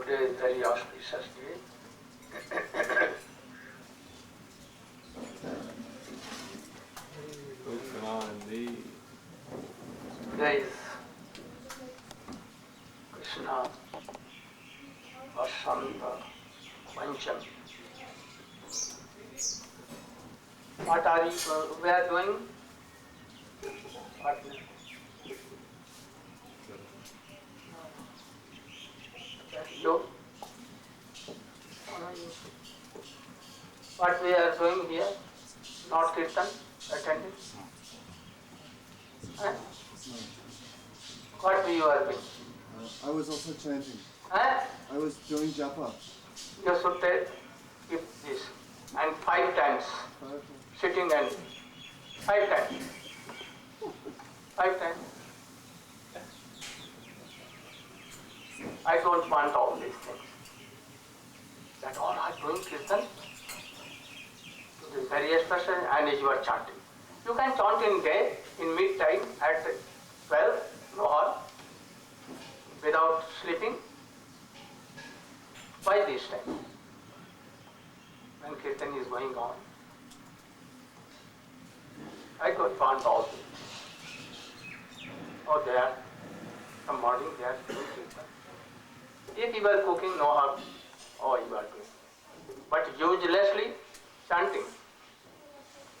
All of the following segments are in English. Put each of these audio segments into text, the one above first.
Today is very auspicious day. Today is Krsna Vasanta Panchami. What are we are doing? What? You? What we are doing here? Not kirtan, attending? What you are doing? I was also chanting. I was doing japa. You should take this and 5 times. Sitting and 5 times. 5 times. I don't want all these things. That all are doing kirtan. It is very special and is your chanting. You can chant in day, in mid time at 12, no harm, without sleeping. By this time, when kirtan is going on, I don't want all this. Oh, they are, some morning they are doing kirtan. If you are cooking, no harm. Oh, you are doing. But uselessly chanting.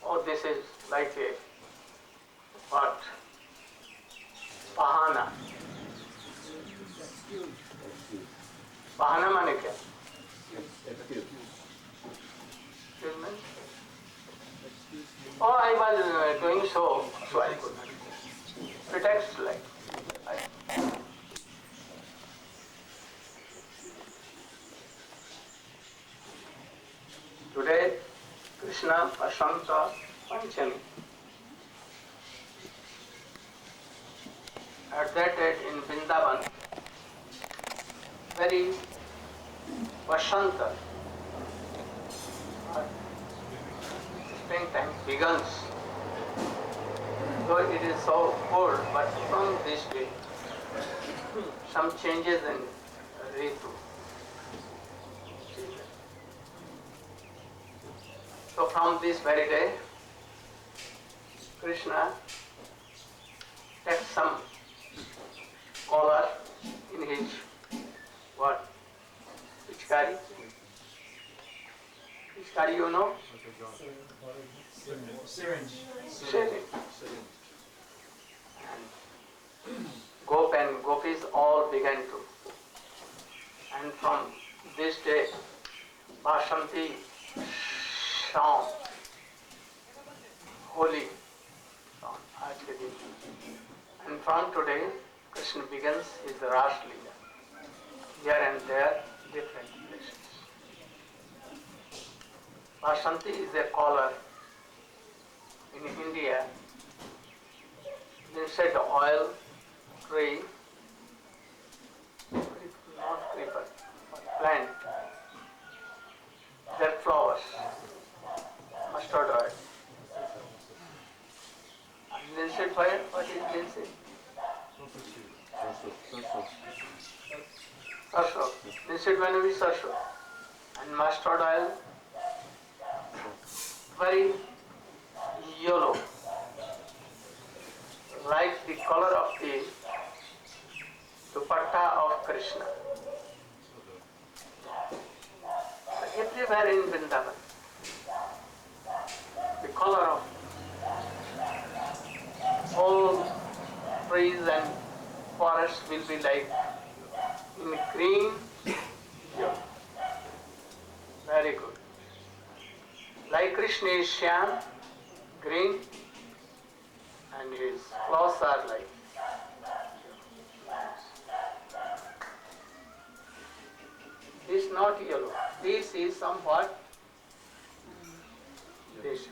Oh, this is like a what? Bahana. Bahana mane kya? Excuse me? Oh, I was doing so I could. Pretext like. Today, Krsna Vasanta Panchami. At that date in Vrindavan, very Vasanta, springtime begins. though it is so cold, but from this day, some changes in Ritu. So from this very day, Krishna takes some collar in his what? Pichkari? Pichkari, you know? Syringe. Syringe. And Gop and Gopis all began to. And from this day, Vasanta song, holy song, आज के दिन. And from today, Krishna begins his Ras Leela. Here and there, different places. Vasanta is a collar in India. Inside oil, tree, not creeper, but plant, their flowers, mustard oil. And linseed oil, what is linseed? Sarso. Linseed oil is sarso. And mustard oil, very yellow, like the color of the dupatta of Krishna. Everywhere in Vrindavan, the color of all trees and forests will be like in green, yellow. Very good. Like Krishna is Shyam, green, and his clothes are like this, not yellow. This is somewhat this.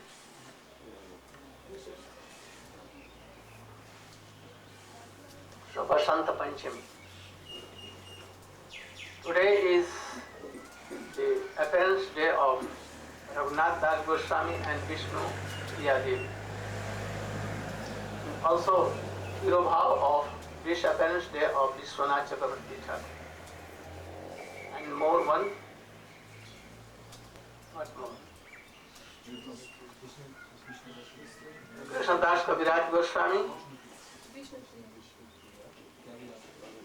So Vasanta Panchami. Today is the appearance day of Raghunath Das Goswami and Visnu Priya Devi. Also, PureBhakti of this appearance day of Visvanatha Chakravarti. And more one. What more? Krishna Das Kaviraj Goswami,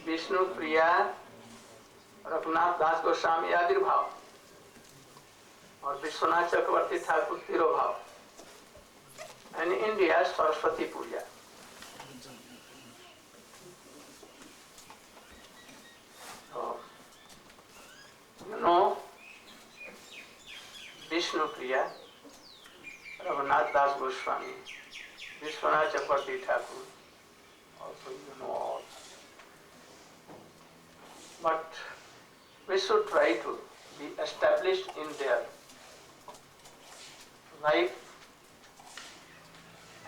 Visnu Priya, Raghunath Das Goswami Avirbhav, और विश्वनाथ चक्रवर्ती Thakur तिरोभाव. And India Saraswati Puja. So, you know, Vishnu Priya, Raghunath Das Goswami, Viswanath Chakravarti Thakur, also you know all. But we should try to be established in their life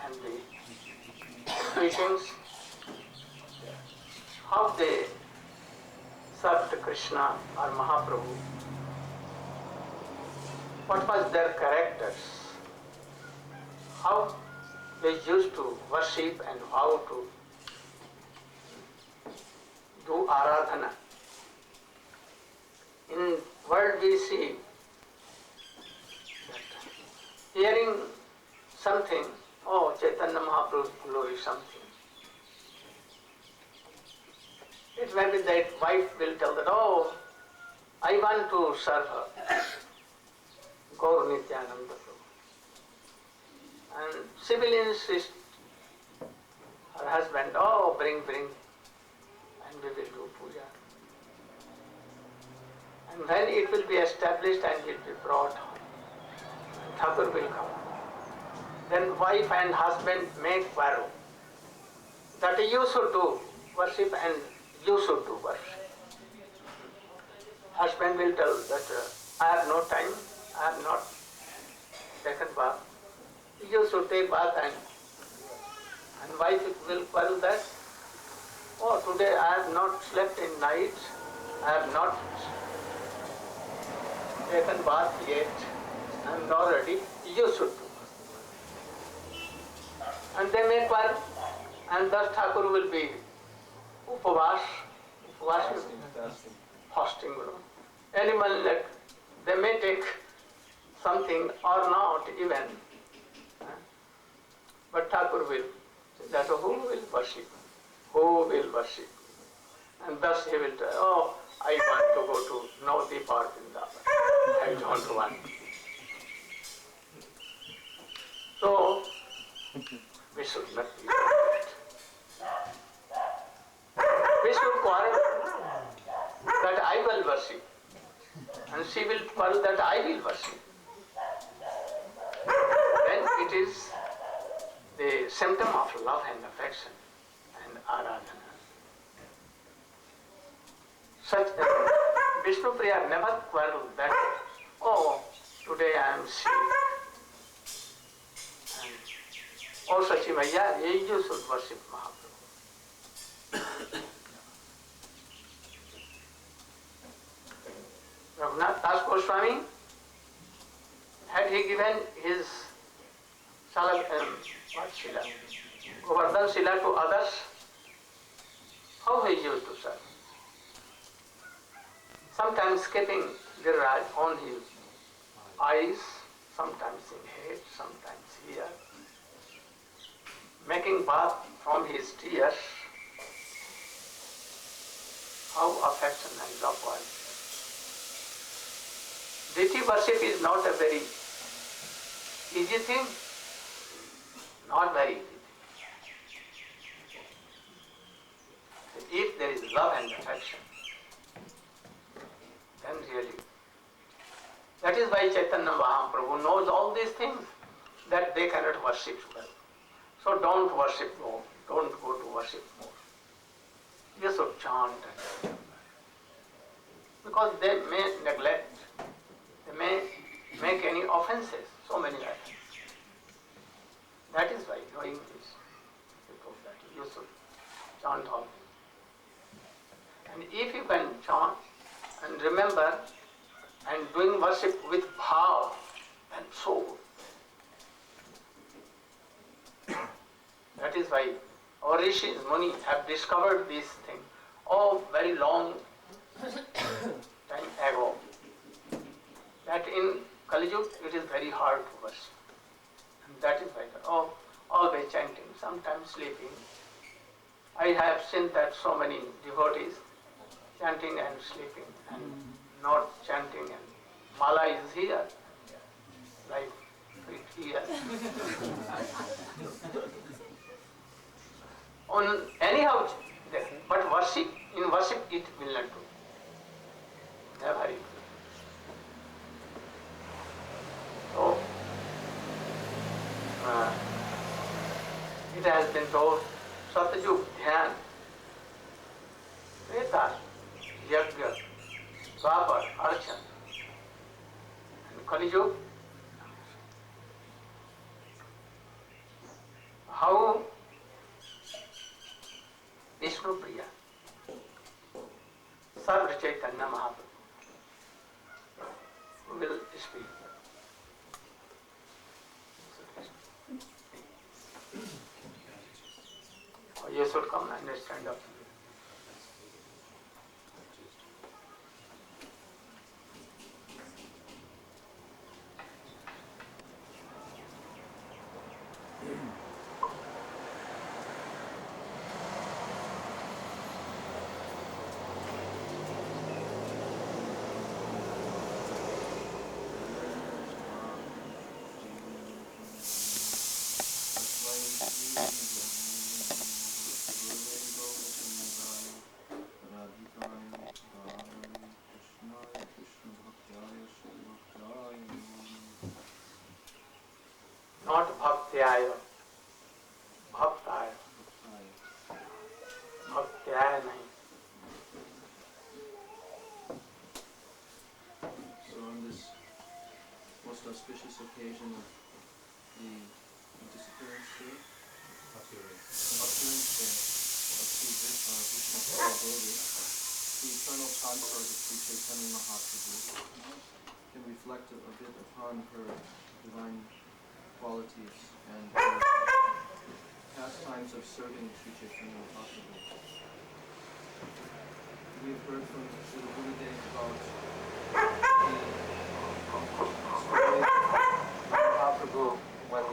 and the teachings, how they served Krishna or Mahaprabhu, what was their characters, how they used to worship and how to do aradhana. In world we see that hearing something, oh, Chaitanya Mahaprabhu's glory, something. It may be that wife will tell that, oh, I want to serve her, Gaur Nityananda Prabhu. And she will insist, her husband, oh, bring, and we will do puja. And when it will be established and will be brought, Thakur will come. Then wife and husband make quarrel that you should do worship and you should do worship. Husband will tell that I have no time, I have not taken bath. You should take bath and wife will quarrel that, oh, today I have not slept in night, I have not taken bath yet, I am not ready, you should do. And and they may quarrel, and thus Thakur will be upavas will be fasting. Animal that they may take something or not even, but Thakur will say that who will worship? Who will worship? And thus he will tell, oh, I want to go to Navdeep or Vrindavan. I don't want. So, we should not be like that. We should quarrel that I will worship, and she will quarrel that I will worship. Then it is the symptom of love and affection and aradhana. Such Vishnu Priya never quarreled that, oh, today I am sick. And, oh, Sachi Maya, you should worship Mahaprabhu. Raghunath Das Goswami, had he given his Shila, Govardhan Shila to others, how he used to serve? Sometimes skipping Giriraj on his eyes, sometimes in head, sometimes here, making bath from his tears. How affection and love was. Deity worship is not a very easy thing, not very easy thing. If there is love and affection, then really. That is why Chaitanya Mahaprabhu knows all these things, that they cannot worship well. So don't worship more, don't go to worship more. You should chant and remember. Because they may neglect, they may make any offenses, so many offenses. That is why knowing this, because that you should chant all. And if you can chant and remember and doing worship with bhav and soul, that is why our rishis, Muni have discovered this thing, oh, very long time ago, that in Kali Yuga it is very hard to worship. And that is why, oh, always chanting, sometimes sleeping. I have seen that so many devotees chanting and sleeping and not chanting, and mala is here, like here. On anyhow, but worship, in worship it will not do. Never it will. So, it has been told, Satyug Dhyan, Treta, Yagya, Dwapar, Archan, and Kali Yuga. How Vishnu Priya served Chaitanya Mahaprabhu. Who will speak? You should come and stand up. Not bhaktyaya, bhaktaya. Bhaktyaya nahi. So on this most auspicious occasion of the disappearance day, appearance day of Sri Vishnu Devi, the eternal consort of Sri Chaitanya Mahaprabhu can reflect a bit upon her divine qualities and her of serving Sri Chaitanya Mahaprabhu. We've heard from Srila Gurudev about the story of Mahaprabhu when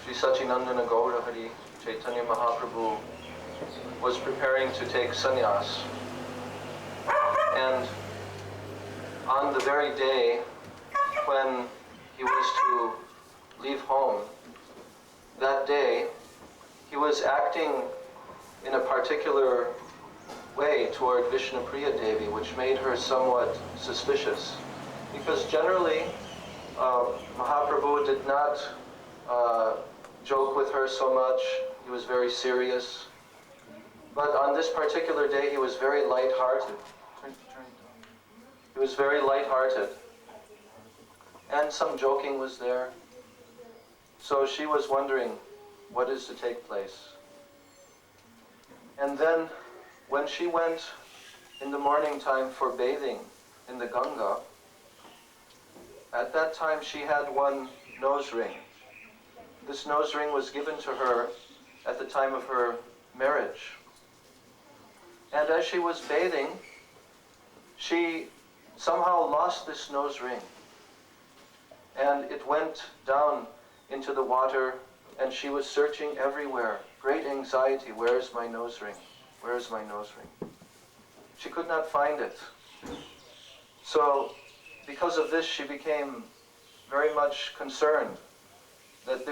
Sri Sachinandana Gaura Hari Chaitanya Mahaprabhu was preparing to take sannyas. And on the very day when he was to leave home, that day he was acting in a particular way toward Vishnu Priya Devi, which made her somewhat suspicious. Because generally, Mahaprabhu did not joke with her so much. He was very serious. But on this particular day, he was very light-hearted. He was very light-hearted. And some joking was there. So she was wondering what is to take place. And then when she went in the morning time for bathing in the Ganga, at that time she had one nose ring. This nose ring was given to her at the time of her marriage. And as she was bathing, she somehow lost this nose ring. And it went down into the water, and she was searching everywhere. Great anxiety, where is my nose ring? Where is my nose ring? She could not find it. So, because of this, she became very much concerned that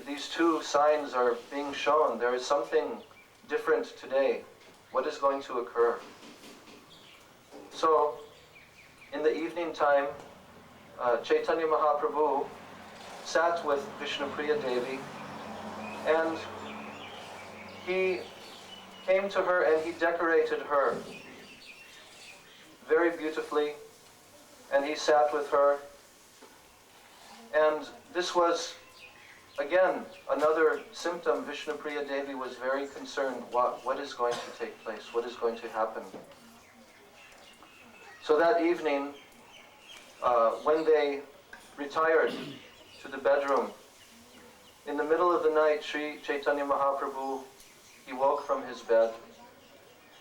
these two signs are being shown. There is something different today. What is going to occur? So, in the evening time, Chaitanya Mahaprabhu sat with Vishnu Priya Devi, and he came to her and he decorated her very beautifully, and he sat with her. And this was, again, another symptom. Vishnu Priya Devi was very concerned. What is going to take place? What is going to happen? So that evening, when they retired to the bedroom, in the middle of the night, Sri Chaitanya Mahaprabhu, he woke from his bed,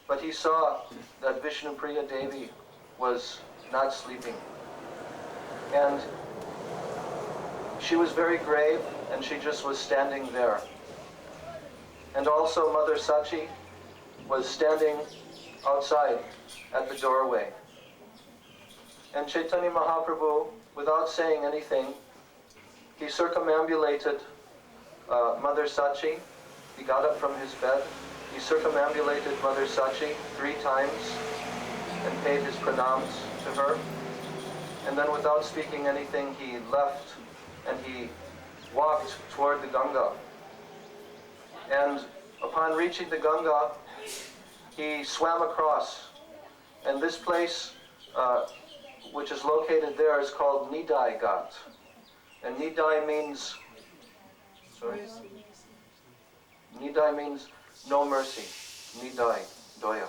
but he saw that Vishnu Priya Devi was not sleeping. And she was very grave, and she just was standing there. And also Mother Sachi was standing outside at the doorway. And Chaitanya Mahaprabhu, without saying anything, he circumambulated Mother Sachi. He got up from his bed. He circumambulated Mother Sachi 3 times and paid his pranams to her. And then without speaking anything, he left and he walked toward the Ganga. And upon reaching the Ganga, he swam across. And this place, which is located there, is called Nidai Ghat. And Nidai means, Nidai means no mercy. Nidai, Doya.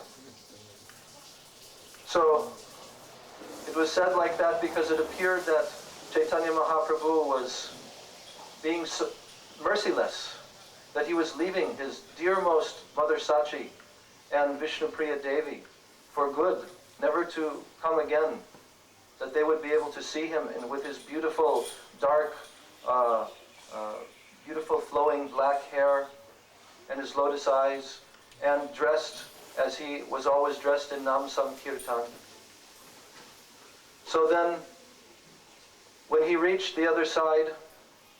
So, it was said like that because it appeared that Chaitanya Mahaprabhu was being merciless, that he was leaving his dearmost Mother Sachi and Vishnu Priya Devi for good, never to come again, that they would be able to see him and with his beautiful, dark, beautiful flowing black hair and his lotus eyes, and dressed as he was always dressed in Nam Sankirtan. So then, when he reached the other side,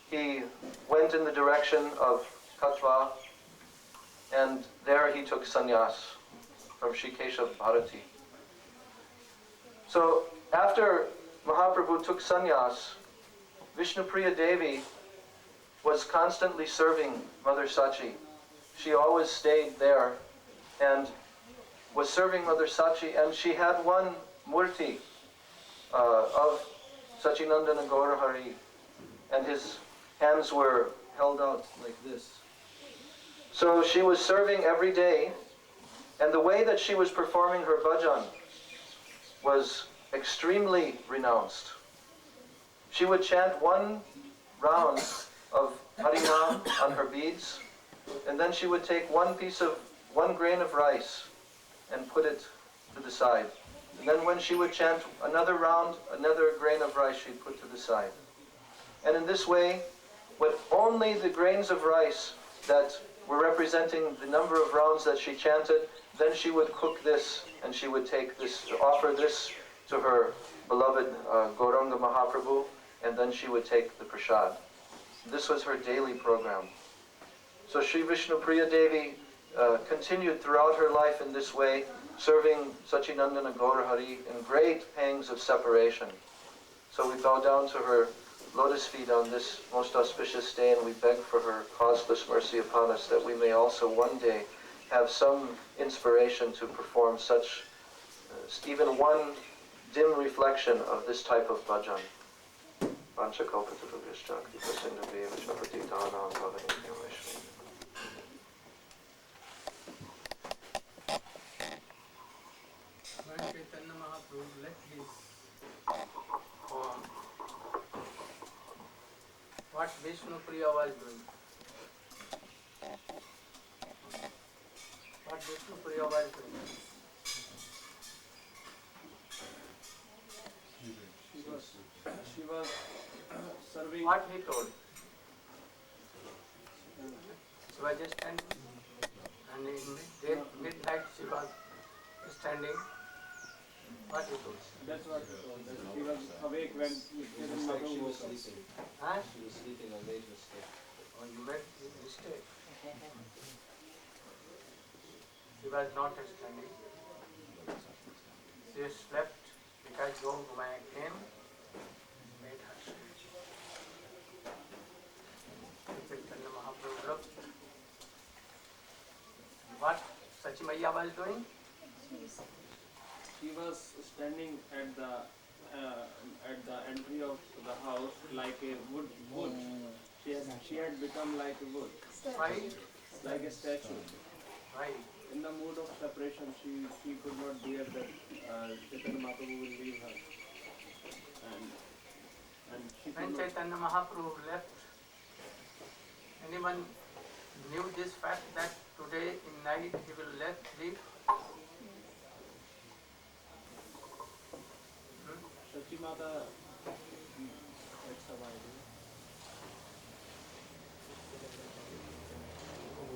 he went in the direction of Katwa, and there he took sannyas from Shri Keshav Bharati. So, after Mahaprabhu took sannyas, Vishnu Priya Devi was constantly serving Mother Sachi. She always stayed there and was serving Mother Sachi, and she had one murti of Sachinandana Gaura Hari, and his hands were held out like this. So she was serving every day, and the way that she was performing her bhajan was extremely renounced. She would chant one round of Harinam on her beads, and then she would take one grain of rice and put it to the side. And then when she would chant another round, another grain of rice she'd put to the side. And in this way, with only the grains of rice that were representing the number of rounds that she chanted, then she would cook this and she would take this, offer this to her beloved Gauranga Mahaprabhu, and then she would take the prasad. This was her daily program. So Sri Vishnu Priya Devi continued throughout her life in this way, serving Sachinandana Gaurahari in great pangs of separation. So we bow down to her lotus feet on this most auspicious day, and we beg for her causeless mercy upon us, that we may also one day have some inspiration to perform such, even one dim reflection of this type of bhajan. When Chaitanya Mahaprabhu left his home, what Vishnu Priya was doing? What Vishnu Priya was doing? She was serving. What he told? She was just standing, and in midnight she was standing. What he told? That's what he was awake when Chaitanya Mahaprabhu was sleeping. Huh? She was sleeping and made mistake. Oh, you made a mistake. She was not standing. She slept because Gomaya came and made her sleep. Chaitanya Mahaprabhu looked. What Sachimaya was doing? She was standing at the entry of the house like a wood. She had become like a wood, Right? like a statue. Right. In the mood of separation, she could not bear that Chaitanya Mahaprabhu will leave her. And she When could not. Chaitanya Mahaprabhu left, anyone knew this fact that today in night he will leave? Sachi Mata had some idea.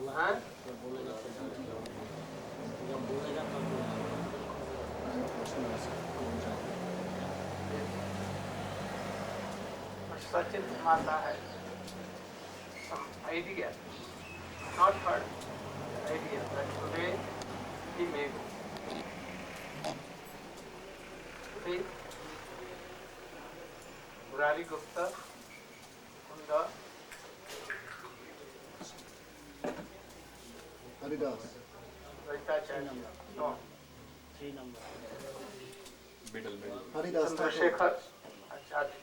Huh? But Sachin Mata had some idea, not heard, idea that today he may go. Today, Murari Gupta, Kunda, Haridas. Vaitacharya, no, Haridas Thakur. Chandrasekhar, Acharya,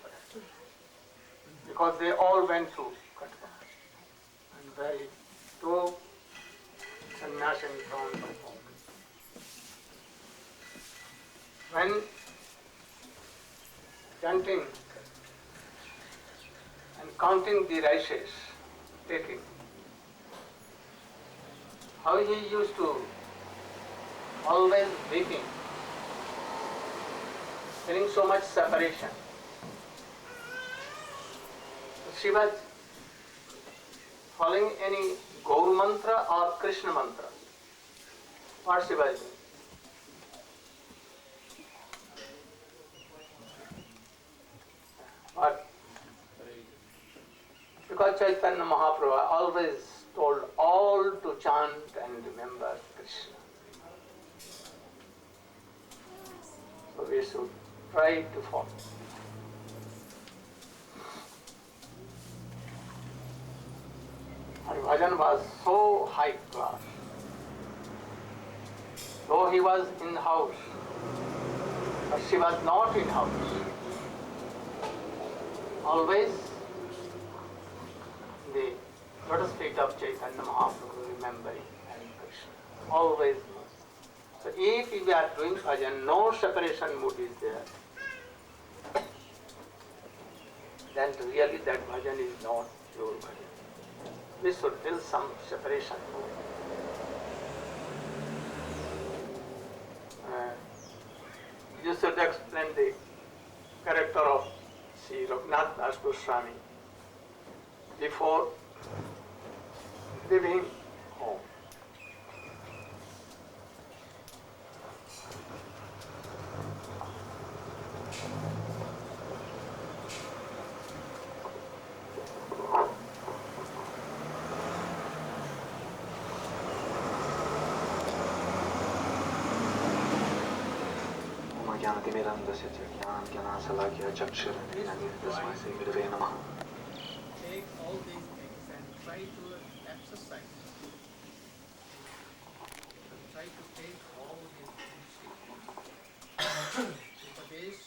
because they all went to Krsna and very two sannyasi from the home. When chanting and counting the rices, taking, how he used to always weeping, feeling so much separation. She was following any Gaur mantra or Krishna mantra. What she was doing? What? Because Chaitanya Mahaprabhu always told all to chant and remember Krishna. So we should try to follow. Her bhajan was so high class. Though he was in the house, but she was not in house. Always the lotus feet of Chaitanya Mahaprabhu remembering and Krishna. Always. So if we are doing bhajan, no separation mood is there, then really that bhajan is not pure bhajan. we should build some separation. You should explain the character of Sri Raghunath Das Goswami before leaving home. ज्ञानतिमिरन्दस्य च ज्ञानाञ्जनाशलाकया चक्षुरुन्मीलितं तस्मै श्रीगुरवे नमः. Take all these things and try to exercise. Try to take all these things. Upadesh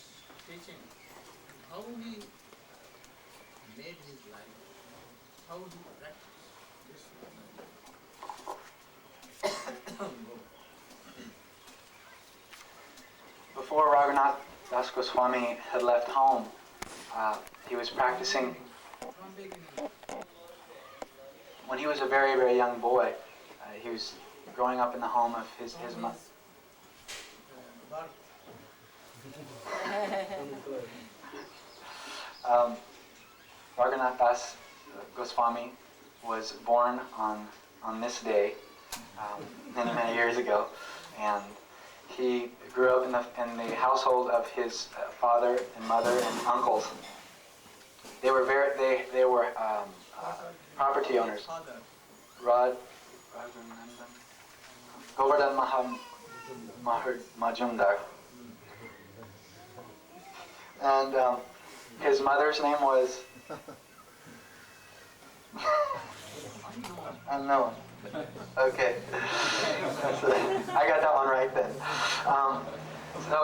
teaching how he made his life, how he practiced this. Before Raghunath Das Goswami had left home, he was practicing when he was a very, very young boy. He was growing up in the home of his mother. Raghunath Das Goswami was born on this day many, many years ago, and he grew up in the household of his father and mother and uncles. They were property owners. Govardhan Majumdar. And his mother's name was unknown. Okay, I got that one right then. So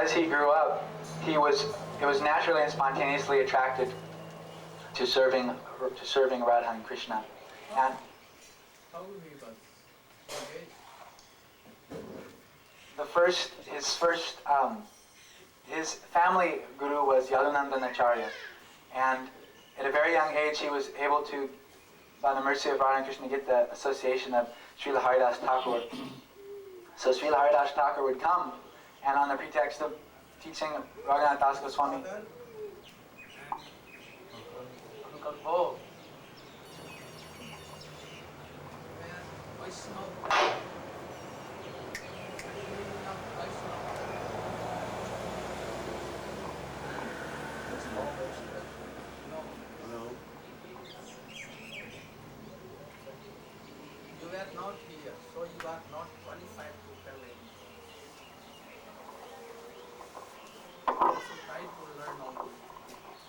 as he grew up, he was naturally and spontaneously attracted to serving Radha and Krishna. And his family guru was Yadunandanacharya, and at a very young age he was able to, by the mercy of Radha and Krishna, get the association of Srila Haridas Thakur. So Srila Haridas Thakur would come, and on the pretext of teaching Raghunath Das Goswami, you were not here, so you are not qualified to tell anything. You should try to learn all this.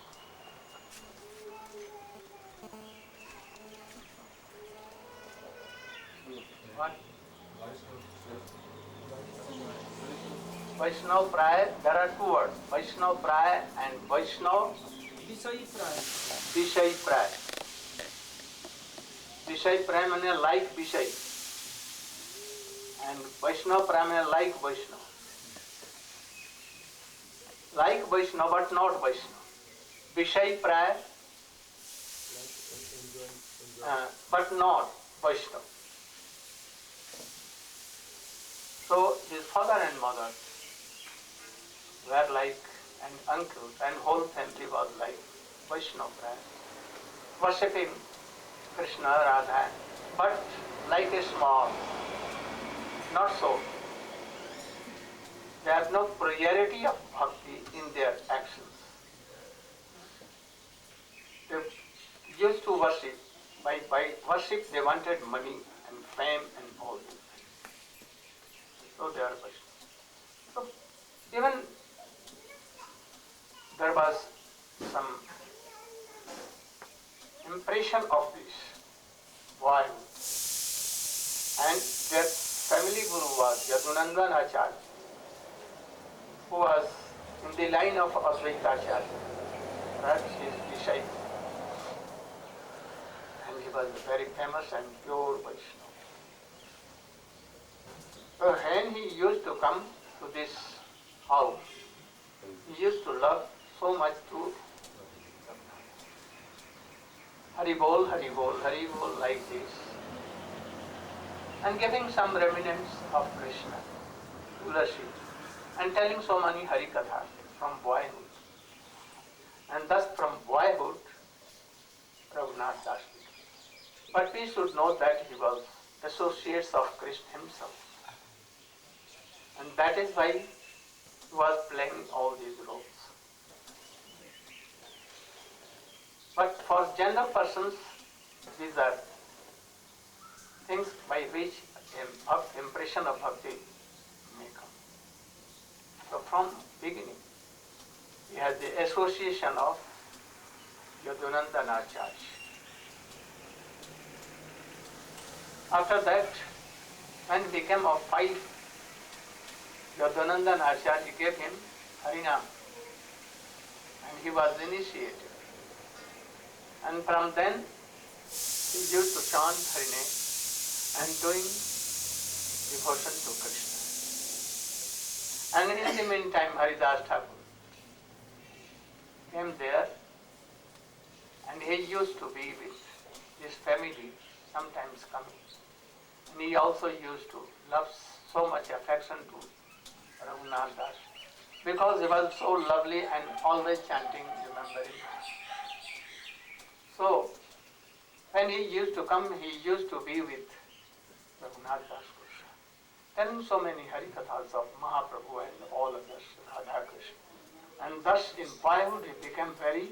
What? Vaishnava Praya, there are two words, Vaishnava Praya and Vaishnava Vishayi Praya. Vishay Praya means like Vishay, and Vaishnava Praya means like Vaishnava. Like Vaishnava but not Vaishnava. Vishay Praya but not Vaishnava. So his father and mother were like, and uncles, and whole family was like Vaishnava Praya, worshipping Krishna, Radha, but like a small, not so. They have no priority of bhakti in their actions. They used to worship. By worship they wanted money and fame and all these things. So they are Vaishnava. So even there was some impression of this boy, and their family guru was Yadunandanacharya, who was in the line of Advaitacharya, perhaps his disciple, and he was very famous and pure Vaishnava. So when he used to come to this house, he used to love so much to Hari Bol, Hari Bol, Hari Bol like this, and giving some remnants of Krishna, Tulasi, and telling so many Hari Kathas from boyhood. And thus from boyhood, Raghunath Das became. But we should know that he was associates of Krishna himself. And that is why he was playing all these roles. But for general persons, these are things by which impression of bhakti may come. So from beginning, he has the association of Yadunandan Acharya. After that, when he became of 5, Yadunandan Acharya gave him Harinam, and he was initiated. And from then, he used to chant Hariname and doing devotion to Krishna. And in the meantime, Haridas Thakur came there, and he used to be with his family, sometimes coming. And he also used to love so much affection to Raghunath Das, because he was so lovely and always chanting, remembering. So, when he used to come, he used to be with Raghunath Das Krishna, telling so many Harikathas of Mahaprabhu and all others, Radha Krishna. And thus in boyhood he became very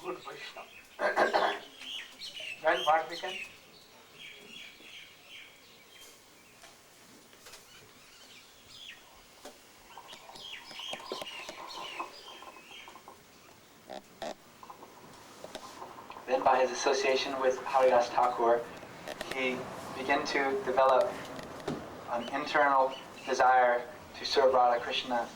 good Vaishnava. Then what became? Then by his association with Haridas Thakur, he began to develop an internal desire to serve Radha Krishna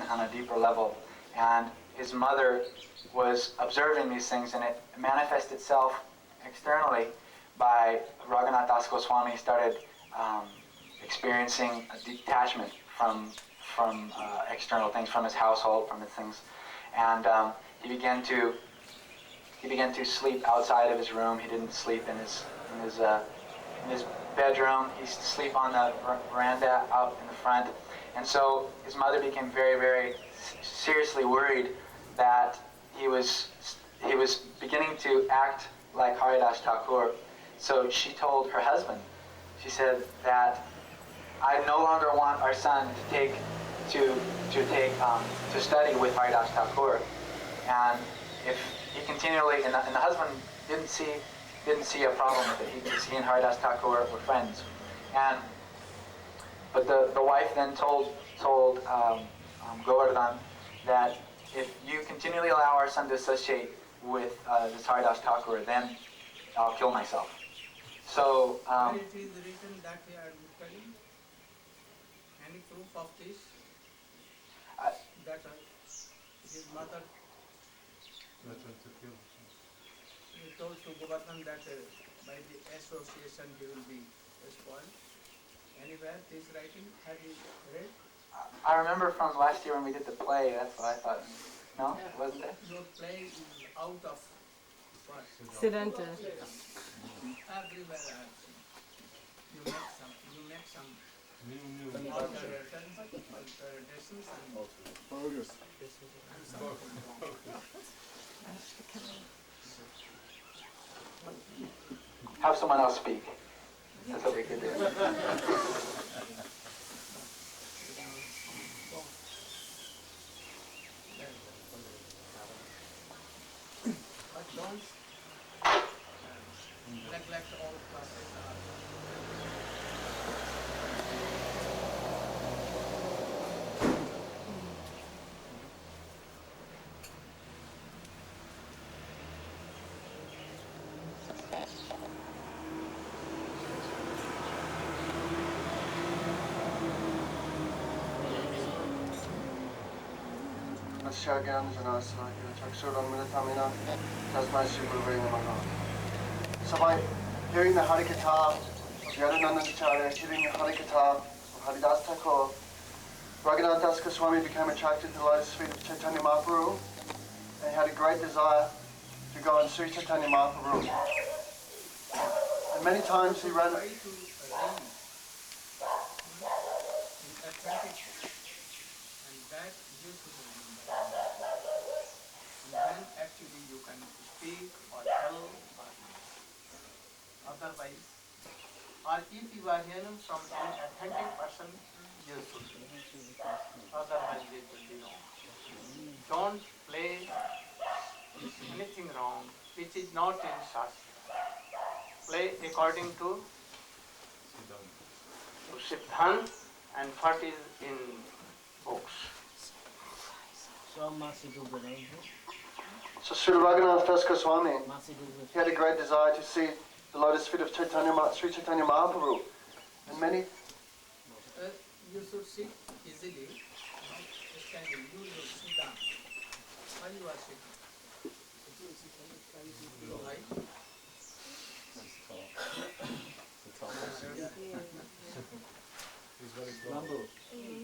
on a deeper level. And his mother was observing these things, and it manifested itself externally by Raghunath Das Goswami started experiencing a detachment from external things, from his household, from his things. And he began to sleep outside of his room. He didn't sleep in his bedroom. He used to sleep on the veranda out in the front. And so his mother became very, very seriously worried that he was beginning to act like Haridas Thakur. So she told her husband, she said that I no longer want our son to study with Haridas Thakur. And if he continually, and the husband didn't see a problem with it. He and Haridas Thakur were friends. But the wife then told Govardhan that if you continually allow our son to associate with this Haridas Thakur, then I'll kill myself. So it is written that they are studying. Any proof of this? That his mother he told to Govardhan that by the association he will be spoiled. Anywhere this writing, have you read? I remember from last year when we did the play, that's what I thought. No, wasn't it? Your play is out of what? Siddhanta. Everywhere I have seen. You make some alterations Have someone else speak. That's what we could do. But don't neglect all classes. So by hearing the Harikatha of Yadunandanacharya, hearing the Harikatha of Haridas Thakur, Raghunath Das Goswami became attracted to the lotus feet of Chaitanya Mahaprabhu, and he had a great desire to go on Sri Chaitanya Mahaprabhu. And many times he ran. Try to read the authentic, and that you should remember. And then actually you can speak or tell or otherwise. Or if you are hearing from an authentic person, you should be. Otherwise it will be wrong. Don't play anything wrong which is not in Shastra. Play according to Siddhant and what is in books. So Srila Raghunath Das Goswami, he had a great desire to see the lotus feet of Sri Chaitanya Mahaprabhu. And many... You should sit easily, not standing. You should sit down. While you are sitting. Right?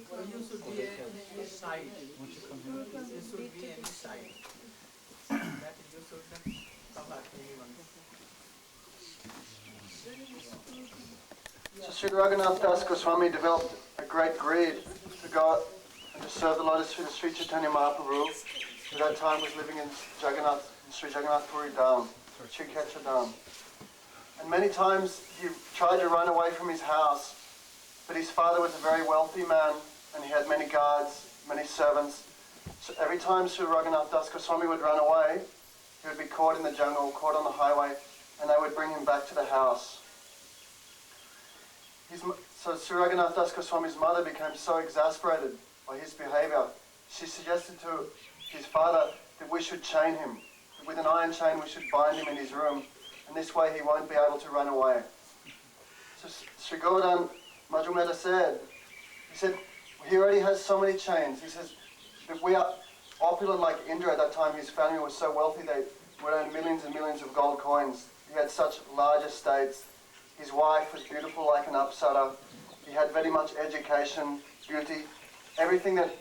So you should be any side. You should be any side. That you should not cover anyone. So Srila Raghunath Das Goswami developed a great greed to go and to serve the lotus feet of Sri Chaitanya Mahaprabhu, who at that time was living in Sri Jagannath Puri Dham, Sri Kshetra Dham. And many times he tried to run away from his house, but his father was a very wealthy man and he had many guards, many servants. So every time Sri Raghunath Das Goswami would run away, he would be caught in the jungle, caught on the highway, and they would bring him back to the house. So Sri Raghunath Das Goswami's mother became so exasperated by his behavior, she suggested to his father that we should chain him. With an iron chain we should bind him in his room, and this way he won't be able to run away. So Sri Govardhan Majumdar said, he already has so many chains. He says, if we are opulent like Indra at that time, his family was so wealthy they would own millions and millions of gold coins. He had such large estates. His wife was beautiful like an apsara. He had very much education, beauty, everything that,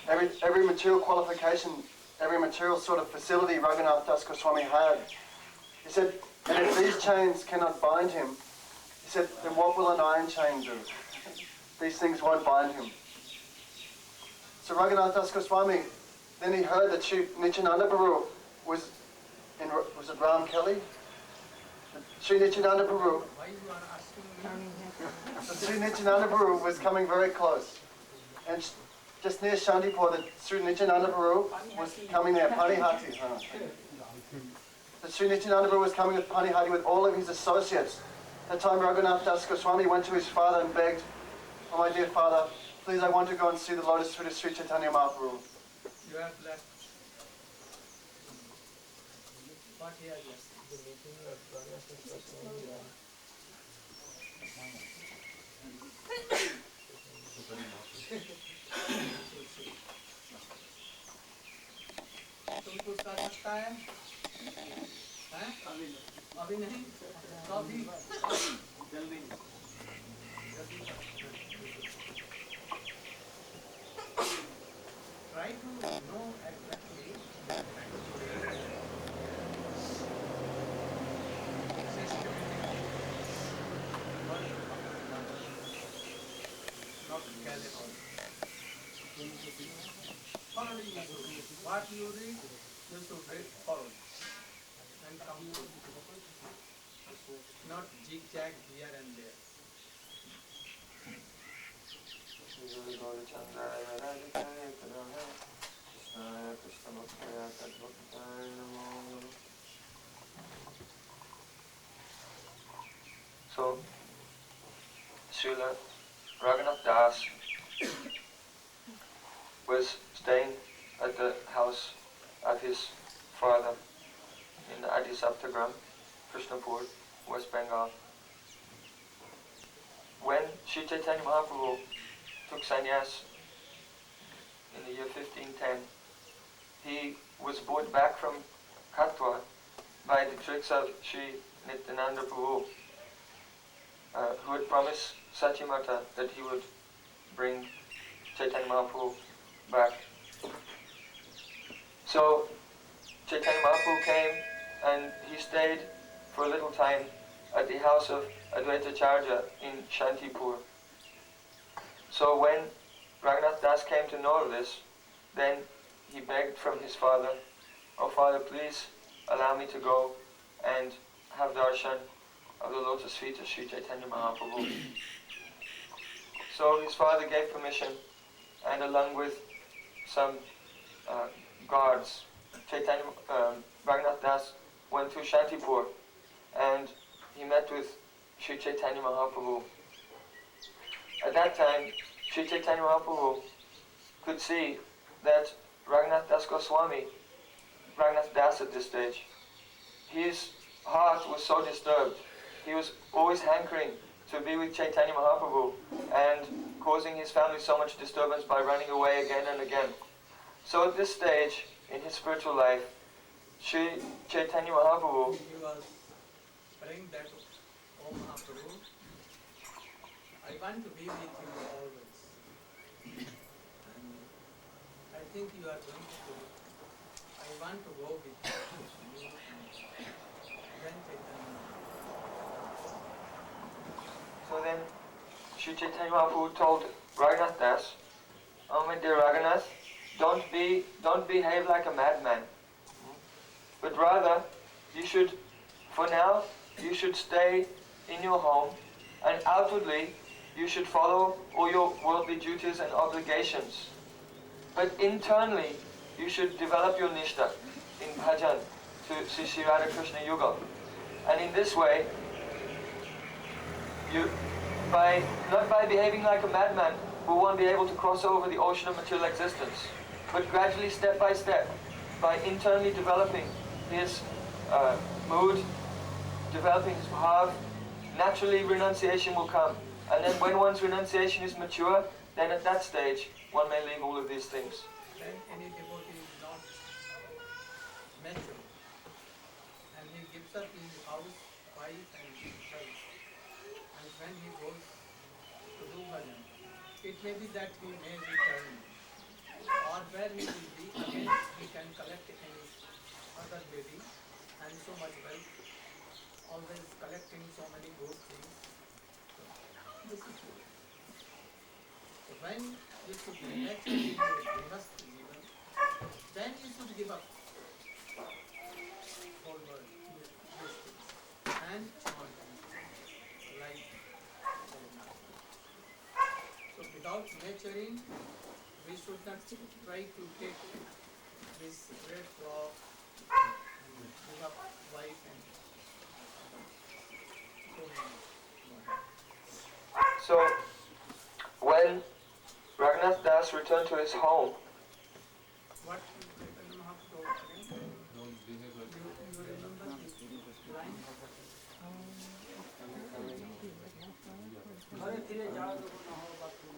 every material qualification, every material sort of facility Raghunath Das Goswami had. He said, and if these chains cannot bind him, he said, then what will an iron chain do? These things won't bind him. So Raghunath Das Goswami, then he heard that Sri Nityananda Prabhu was it Ram Kelly? Sri Nityananda Prabhu. Why you are asking me? So Sri Nityananda Prabhu was coming very close. And just near Shantipur, that Sri Nityananda Prabhu was coming there, Panihati. That Sri Nityananda Prabhu was coming with Panihati with all of his associates. At that time Raghunath Das Goswami went to his father and begged, oh my dear father, please I want to go and see the lotus feet of Sri Chaitanya Mahaprabhu. You have left. What he has left? तुमको उसका लगता है? हैं? अभी नहीं? कभी? जल्दी? Try to know exactly what kind of not carry on. Follow what you read, you should read, follow and come to it. Not zigzag here and there. So, Srila Raghunath Das was staying at the house of his father in Adi Saptagram, Krishnapur, West Bengal. When Sri Chaitanya Mahaprabhu took sannyas in the year 1510, he was brought back from Katwa by the tricks of Sri Nityananda Prabhu, who had promised Satyamata that he would bring Chaitanya Mahaprabhu back. So Chaitanya Mahaprabhu came and he stayed for a little time at the house of Advaitacharya in Shantipur. So when Raghunath Das came to know of this, then he begged from his father, "Oh father, please allow me to go and have darshan of the lotus feet of Sri Chaitanya Mahaprabhu." So his father gave permission, and along with some guards, Raghunath Das went to Shantipur and he met with Sri Chaitanya Mahaprabhu. At that time, Sri Chaitanya Mahaprabhu could see that Raghunath Das Goswami, Raghunath Das at this stage, his heart was so disturbed. He was always hankering to be with Chaitanya Mahaprabhu and causing his family so much disturbance by running away again and again. So at this stage in his spiritual life, Sri Chaitanya Mahaprabhu, He was praying that, "Oh Mahaprabhu, I want to be with you always. And I think you are going to do it. I want to go with you." Then Chaitanya. so then Sri Chaitanya Mahaprabhu told Raghunath Das, "Oh my dear Raghunath, don't behave like a madman. But rather, you should, for now, you should stay in your home, and outwardly, you should follow all your worldly duties and obligations. But internally, you should develop your nishta in bhajan to Sri Radha Krishna Yugal. And in this way, not by behaving like a madman, will one be able to cross over the ocean of material existence, but gradually, step by step, by internally developing his mood, developing his bhav, naturally renunciation will come. And then when one's renunciation is mature, then at that stage, one may leave all of these things." When any devotee is not mature, and he gives up his house, wife and health, and when he goes to do bhajan, it may be that he may return, or where he will be, again he can collect any other lady, and so much wealth, always collecting so many good things. This is true. So when you should be mature in your grihastha jivan, then you should give up whole world, these things, and chant like Jagannath. So without maturing, we should not try to take this red cloth and give up wife and so many. So, when Raghunath Das returned to his home, What Chaitanya Mahaprabhu told again? You remember this line? ঘরে ফিরে যাও যখন না হও bathroom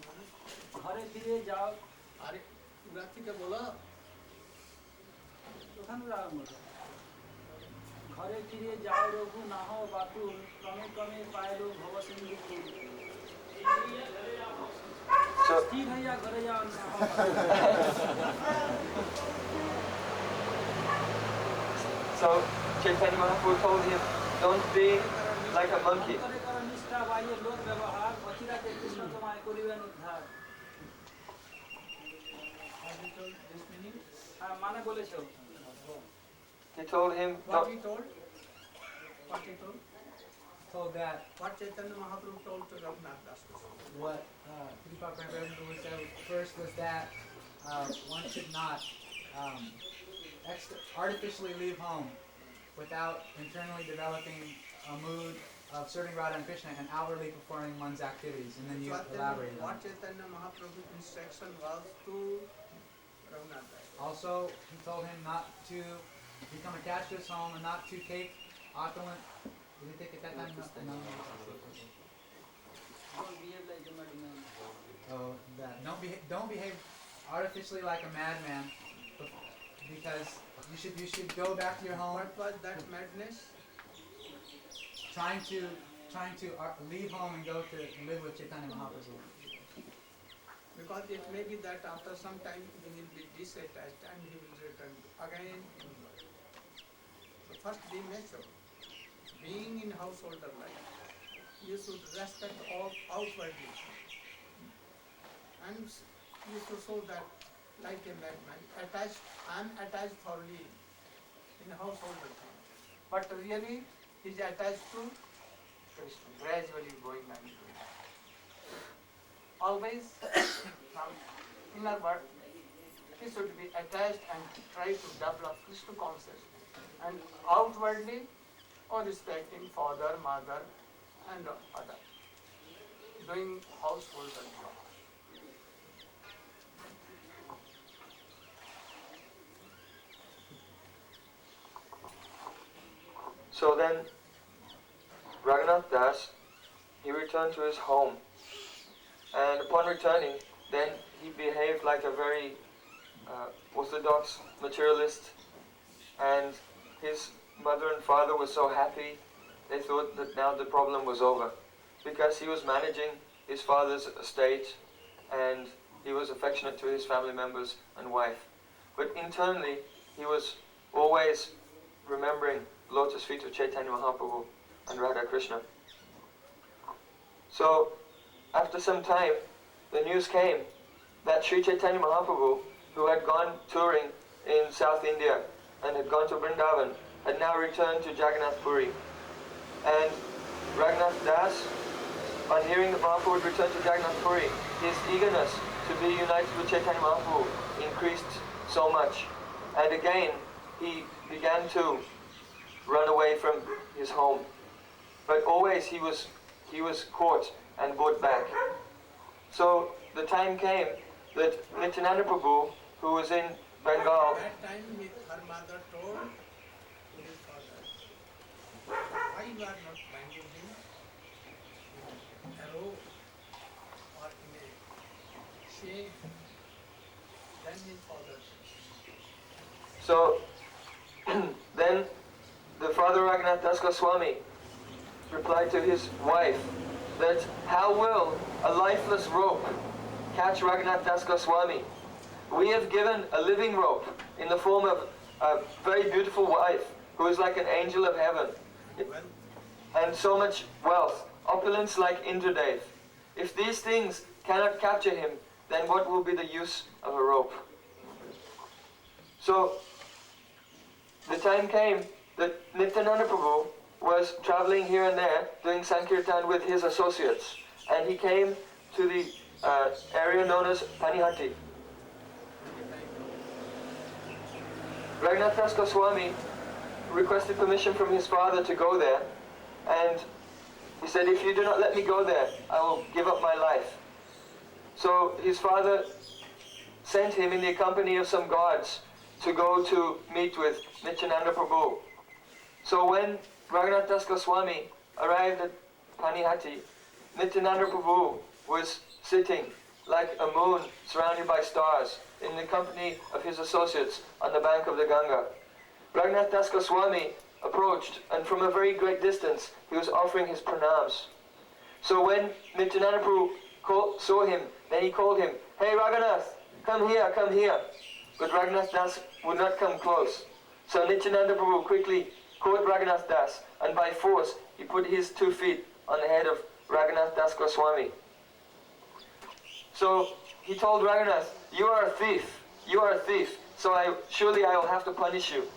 ঘরে ফিরে যাও अरे उगाती के बोला ওখানে আরম্ভ করো। ঘরে ফিরে যাও রঘু না হও বাতুল ক্রমে ক্রমে পাইল ভব সিন্ধু so, স্থির হইয়া ঘরে যাও না হও so Chaitanya Mahaprabhu told him, "Don't be like a monkey." করে করো নিষ্ঠা বাহ্য লোক ব্যবহার অচিরাতে কৃষ্ণ তোমায় করিবেন উদ্ধার। Have you told this meaning? মানে বলেছো He told him, What he told? What he told? Told that What Chaitanya Mahaprabhu told to Raghunath Das? what Prabhupada said first was that one should not artificially leave home without internally developing a mood of serving Radha and Krishna and outwardly performing one's activities. And then you elaborate on What it. Chaitanya Mahaprabhu's instruction was to Raghunath Das? Also, he told him not to become attached to his home and not to take opulent. Did he take it that time? No. Oh, that don't behave artificially like a madman, because you should go back to your home. What was that madness? Trying to leave home and go to live with Chaitanya Mahaprabhu. Because it may be that after some time he will be disattached and he will return again. So first be mature. Being in householder life, you should respect all outwardly. And you should show that like a madman, attached, I am attached thoroughly in householder things. But really, he is attached to Krishna, gradually going and going. Always from inner world, he should be attached and try to develop Krishna consciousness. And outwardly, or respecting father, mother, and other, doing household and job. So then, Raghunath Das, he returned to his home, and upon returning, then he behaved like a very orthodox materialist, and his mother and father were so happy, they thought that now the problem was over, because he was managing his father's estate, and he was affectionate to his family members and wife. But internally, he was always remembering lotus feet of Chaitanya Mahaprabhu and Radha Krishna. So, after some time, the news came that Sri Chaitanya Mahaprabhu, who had gone touring in South India and had gone to Vrindavan, had now returned to Jagannath Puri. And Raghunath Das, on hearing that Mahaprabhu had returned to Jagannath Puri, his eagerness to be united with Chaitanya Mahaprabhu increased so much. And again, he began to run away from his home. But always he was caught and brought back. So the time came that Nityananda Prabhu, who was in Bengal, That time her mother told to his father, why you are not binding him in a rope or in a chain? Then his father said, so then the father Raghunath Das Goswami replied to his wife that how will a lifeless rope catch Raghunath Das Goswami? We have given a living rope in the form of a very beautiful wife who is like an angel of heaven, and so much wealth, opulence like Indradev. If these things cannot capture him, then what will be the use of a rope? So the time came that Nityananda Prabhu was traveling here and there doing Sankirtan with his associates, and he came to the area known as Panihati. Raghunath Das Goswami requested permission from his father to go there, and he said, if you do not let me go there, I will give up my life. So his father sent him in the company of some guards to go to meet with Nityananda Prabhu. So when Raghunath Das Goswami arrived at Panihati, Nityananda Prabhu was sitting like a moon surrounded by stars in the company of his associates on the bank of the Ganga. Raghunath Das Goswami approached, and from a very great distance he was offering his pranams. So when Nityananda Prabhu saw him, then he called him, "Hey Raghunath, come here, come here." But Raghunath Das would not come close. So Nityananda Prabhu quickly caught Raghunath Das, and by force he put his 2 feet on the head of Raghunath Das Goswami. So he told Raghunath, "You are a thief, you are a thief, so surely I will have to punish you."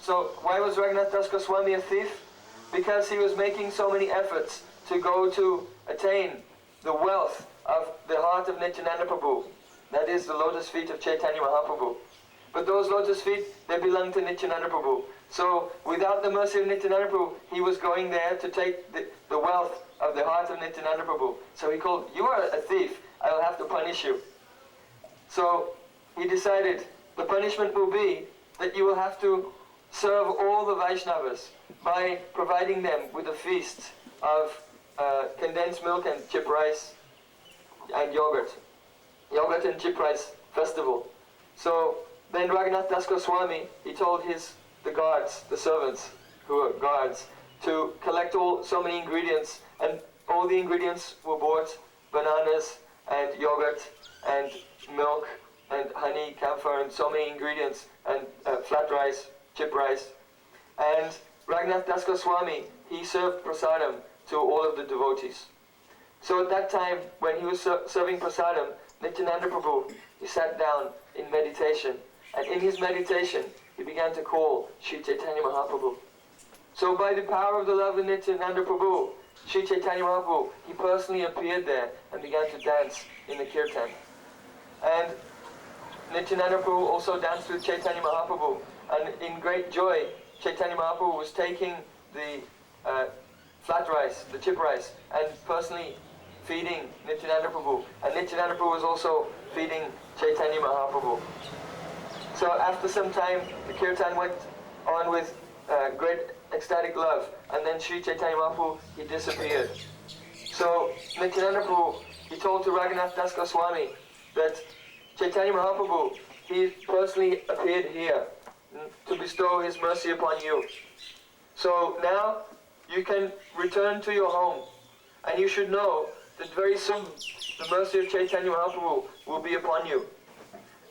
So why was Raghunath Das Goswami a thief? Because he was making so many efforts to go to attain the wealth of the heart of Nityananda Prabhu, that is the lotus feet of Chaitanya Mahaprabhu. But those lotus feet, they belong to Nityananda Prabhu. So without the mercy of Nityananda Prabhu, he was going there to take the wealth of the heart of Nityananda Prabhu. So he called, "You are a thief, I will have to punish you." So he decided the punishment will be that you will have to serve all the Vaishnavas by providing them with a feast of condensed milk and chip rice and yogurt and chip rice festival. So then Raghunath Das Goswami, he told the guards, the servants who were guards, to collect so many ingredients, and all the ingredients were bought, bananas and yogurt and milk and honey, camphor, and so many ingredients, and flat rice, chip rice. And Raghunath Das Goswami, he served prasadam to all of the devotees. So at that time, when he was serving prasadam, Nityananda Prabhu, he sat down in meditation. And in his meditation, he began to call Sri Chaitanya Mahaprabhu. So by the power of the love of Nityananda Prabhu, Sri Chaitanya Mahaprabhu, he personally appeared there and began to dance in the kirtan. And Nityananda Prabhu also danced with Chaitanya Mahaprabhu. And in great joy, Chaitanya Mahaprabhu was taking the flat rice, the chip rice, and personally feeding Nityananda Prabhu. And Nityananda Prabhu was also feeding Chaitanya Mahaprabhu. So after some time, the kirtan went on with great ecstatic love, and then Sri Chaitanya Mahaprabhu, he disappeared. So Nityananda Prabhu, he told to Raghunath Das Goswami that Chaitanya Mahaprabhu, he personally appeared here to bestow his mercy upon you. So now you can return to your home, and you should know that very soon the mercy of Chaitanya Mahaprabhu will be upon you.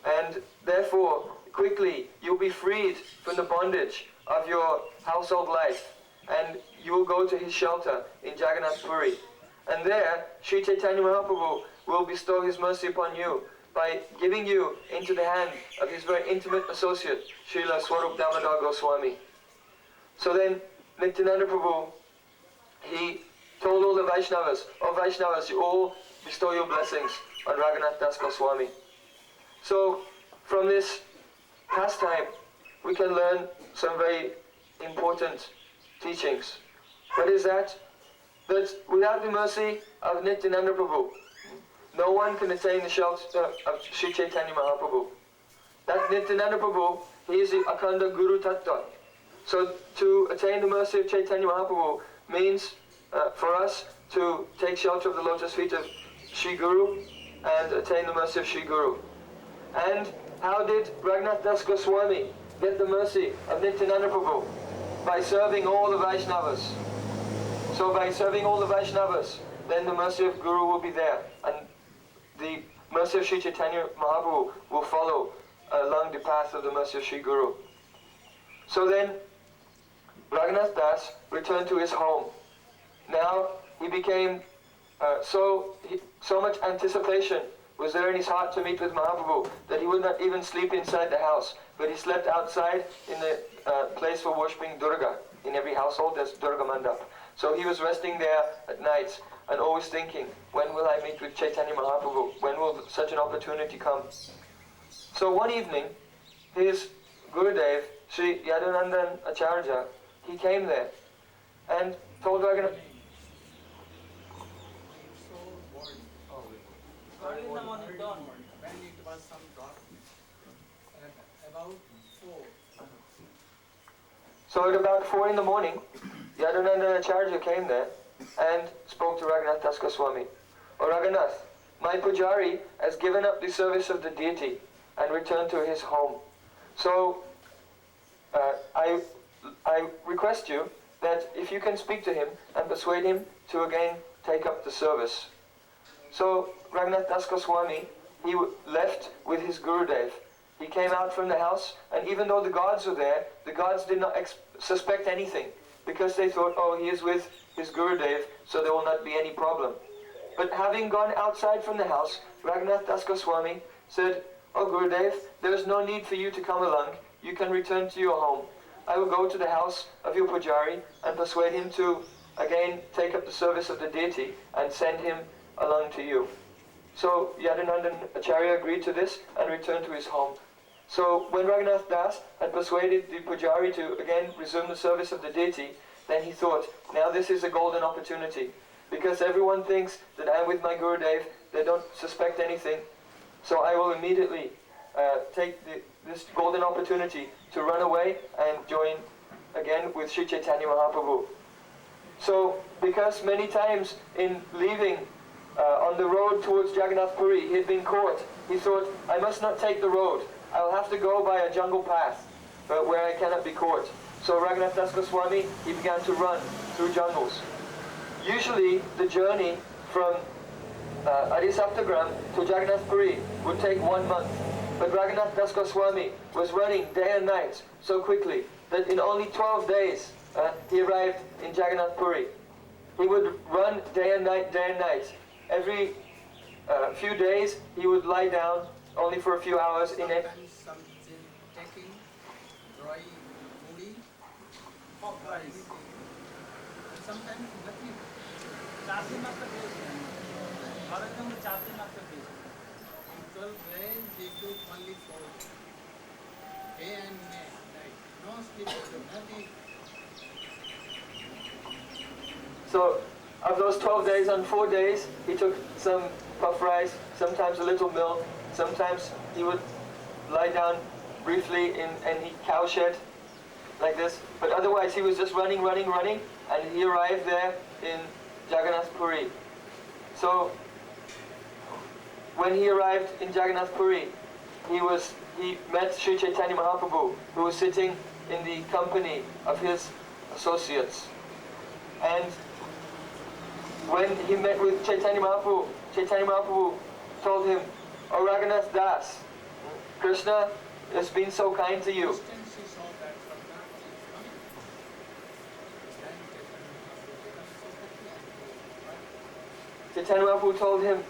And therefore, quickly you'll be freed from the bondage of your household life, and you will go to his shelter in Jagannath Puri. And there, Sri Chaitanya Mahaprabhu will bestow his mercy upon you by giving you into the hand of his very intimate associate, Srila Swarup Damodar Goswami. So then, Nityananda Prabhu, he told all the Vaishnavas, "Oh Vaishnavas, you all bestow your blessings on Raghunath Das Goswami." So, from this pastime, we can learn some very important teachings. What is that? That without the mercy of Nityananda Prabhu, no one can attain the shelter of Sri Chaitanya Mahaprabhu. That Nityananda Prabhu, he is the Akhanda Guru Tattva. So to attain the mercy of Chaitanya Mahaprabhu means for us to take shelter of the lotus feet of Sri Guru and attain the mercy of Sri Guru. And how did Raghunath Das Goswami get the mercy of Nityananda Prabhu? By serving all the Vaishnavas. So by serving all the Vaishnavas, then the mercy of Guru will be there, and the mercy of Sri Chaitanya Mahaprabhu will follow along the path of the mercy of Sri Guru. So then, Raghunath Das returned to his home. Now he became so much anticipation was there in his heart to meet with Mahaprabhu that he would not even sleep inside the house, but he slept outside in the place for worshipping Durga. In every household there's Durga Mandap. So he was resting there at night and always thinking, when will I meet with Chaitanya Mahaprabhu? When will such an opportunity come? So one evening, his Gurudev, Sri Yadunandan Acharya, he came there and told Raghunath, Early in the morning dawn. When it was some dark, about 4. So at about 4 in the morning, Yadunandan Acharya came there and spoke to Raghunath Das Goswami. "O Raghunath, my pujari has given up the service of the deity and returned to his home. So I request you that if you can speak to him and persuade him to again take up the service." So Raghunath Das Goswami, he left with his Gurudev. He came out from the house, and even though the gods were there, the gods did not suspect anything, because they thought, oh, he is with his Gurudev, so there will not be any problem. But having gone outside from the house, Raghunath Das Goswami said, "Oh Gurudev, there is no need for you to come along. You can return to your home. I will go to the house of your pujari and persuade him to again take up the service of the deity and send him along to you." So Yadunandan Acharya agreed to this and returned to his home. So when Raghunath Das had persuaded the pujari to again resume the service of the deity, then he thought, now this is a golden opportunity, because everyone thinks that I am with my Gurudev, they don't suspect anything, so I will immediately take this golden opportunity to run away and join again with Sri Chaitanya Mahaprabhu. So because many times in leaving on the road towards Jagannath Puri, he had been caught. He thought, I must not take the road. I will have to go by a jungle path where I cannot be caught. So Raghunath Das Goswami, he began to run through jungles. Usually the journey from Adisaptagram to Jagannath Puri would take 1 month. But Raghunath Das Goswami was running day and night so quickly that in only 12 days he arrived in Jagannath Puri. He would run day and night, day and night. Every few days he would lie down only for a few hours in it. Taking dry moody, pop rice, and sometimes nothing. 4 दिन after this, for example, 4 दिन after this. In 12 days they took only 4 day and night. No sleep, nothing. So, of those 12 days, on 4 days, he took some puff rice, sometimes a little milk, sometimes he would lie down briefly in any cow shed, like this. But otherwise, he was just running, and he arrived there in Jagannath Puri. So, when he arrived in Jagannath Puri, he met Sri Chaitanya Mahaprabhu, who was sitting in the company of his associates. And when he met with Chaitanya Mahaprabhu told him, "Oh Raghunath Das, Krishna has been so kind to you." Distance he saw that from that is coming. Then Chaitanya Mahaprabhu told him,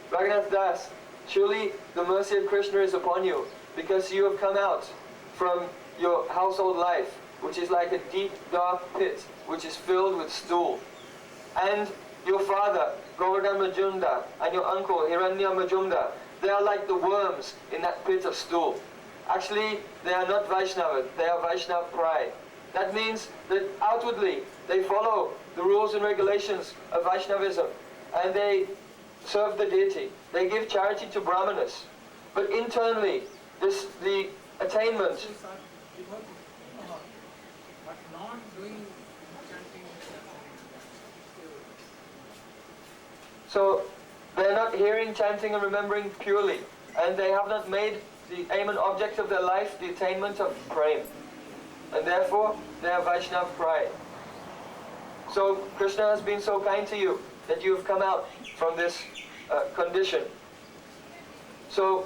"Raghunath Das, surely the mercy of Krishna is upon you, because you have come out from your household life, which is like a deep, dark pit, which is filled with stool. And your father, Govardhan Majumdar, and your uncle, Hiranya Majumdar, they are like the worms in that pit of stool. Actually, they are not Vaishnava, they are Vaishnava pride. That means that outwardly, they follow the rules and regulations of Vaishnavism, and they serve the deity. They give charity to Brahmanas. But internally, the attainment, things are devoted, but not doing chanting. so they're not hearing, chanting and remembering purely, and they have not made the aim and object of their life the attainment of prema. And therefore, they have Vaishnava pride. So Krishna has been so kind to you that you have come out from this condition. So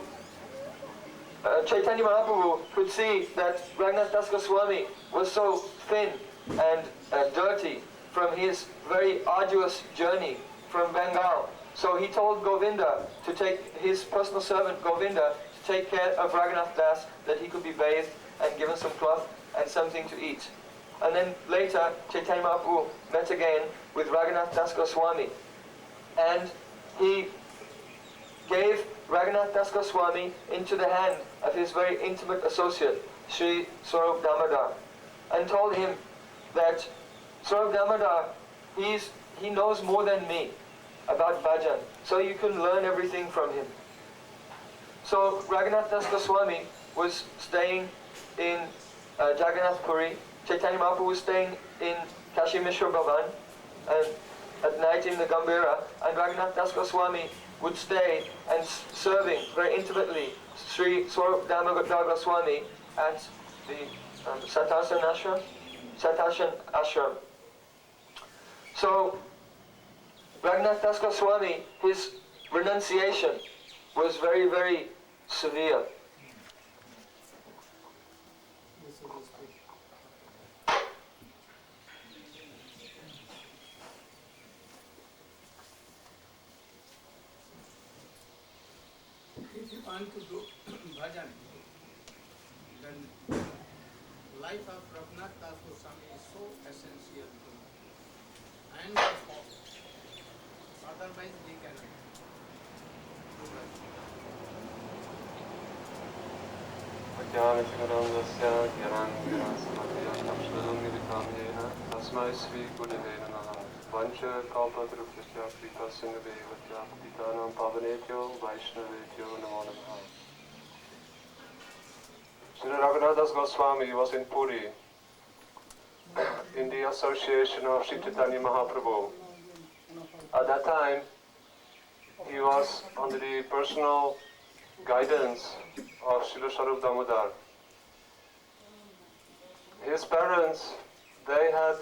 Chaitanya Mahaprabhu could see that Raghunath Das Goswami was so thin and dirty from his very arduous journey from Bengal. So he told Govinda to take his personal servant Govinda to take care of Raghunath Das, that he could be bathed and given some cloth and something to eat. And then later Chaitanya Mahaprabhu met again with Raghunath Das Goswami, and he gave Raghunath Das Goswami into the hand of his very intimate associate, Sri Swarup Damodar, and told him that Swarup Damodar, he knows more than me about bhajan, so you can learn everything from him. So Raghunath Das Goswami was staying in Jagannath Puri. Chaitanya Mahaprabhu was staying in Kashi Mishra Bhavan, and at night in the Gambhira, and Raghunath Das Goswami would stay and serving very intimately Sri Swarup Damodar Goswami at the Satashan Ashram. So Raghunath Das Goswami, his renunciation was very, very severe. If you want to do bhajan, then life of Raghunath Das Goswami is so essential to me. And otherwise we cannot do bhajan. Ajnanatikadandasya gyanantirasmatya tamshadam nidikam tasmai svi gudave namaha vancha kalpatrupyasya kripasingavevatya pitanam pavanetyo vaishnavetyo namo namaha. Srila Raghunath Das Goswami was in Puri in the association of Sri Chaitanya Mahaprabhu. At that time, he was under the personal guidance of Srila Swarup Damodar. His parents, they had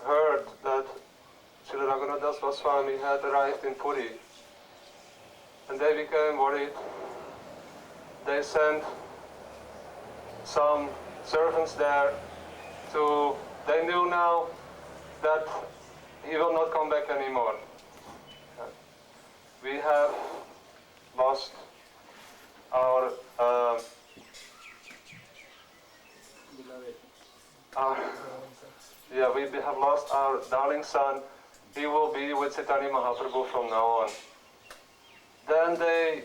heard that Srila Raghunath Das Goswami had arrived in Puri, and they became worried. They sent some servants there So they knew now that he will not come back anymore. We have lost our we have lost our darling son. He will be with Chaitanya Mahaprabhu from now on. Then they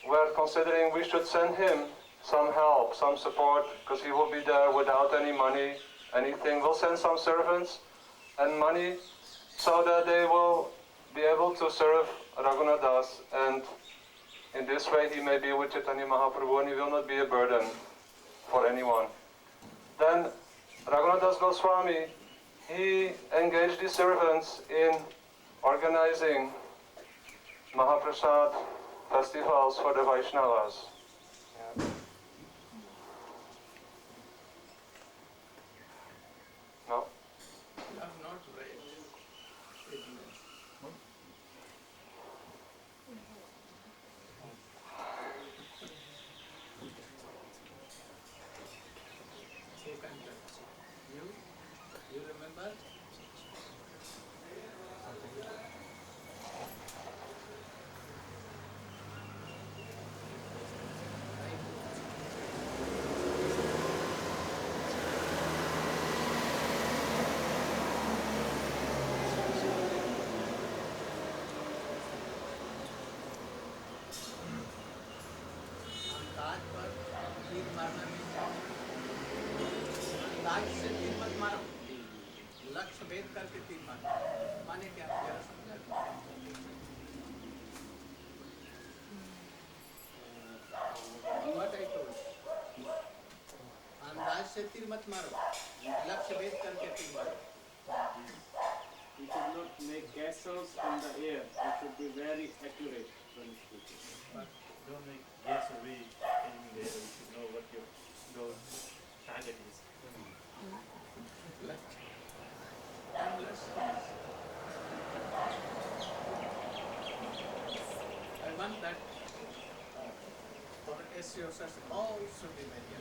were considering we should send him some help, some support, because he will be there without any money, anything. We'll send some servants and money so that they will be able to serve Raghunath Das, and in this way he may be with Chaitanya Mahaprabhu and he will not be a burden for anyone. Then Raghunath Das Goswami, he engaged the servants in organizing Mahaprasad festivals for the Vaishnavas. Yeah. No? You have not read. Who can touch? You remember? अंदाज पर तीर मारना नहीं चाहिए। अंदाज से तीर मत मारो, लक्ष्य भेद करके तीर मारो। माने क्या? जरा समझा। What I told you. अंदाज से तीर मत मारो, लक्ष्य भेद करके तीर मारो। You should not make castles in the air. You should be very accurate when speaking. But don't make yes or we in there. You should know what your goal target is. I want that our SEOs all should be very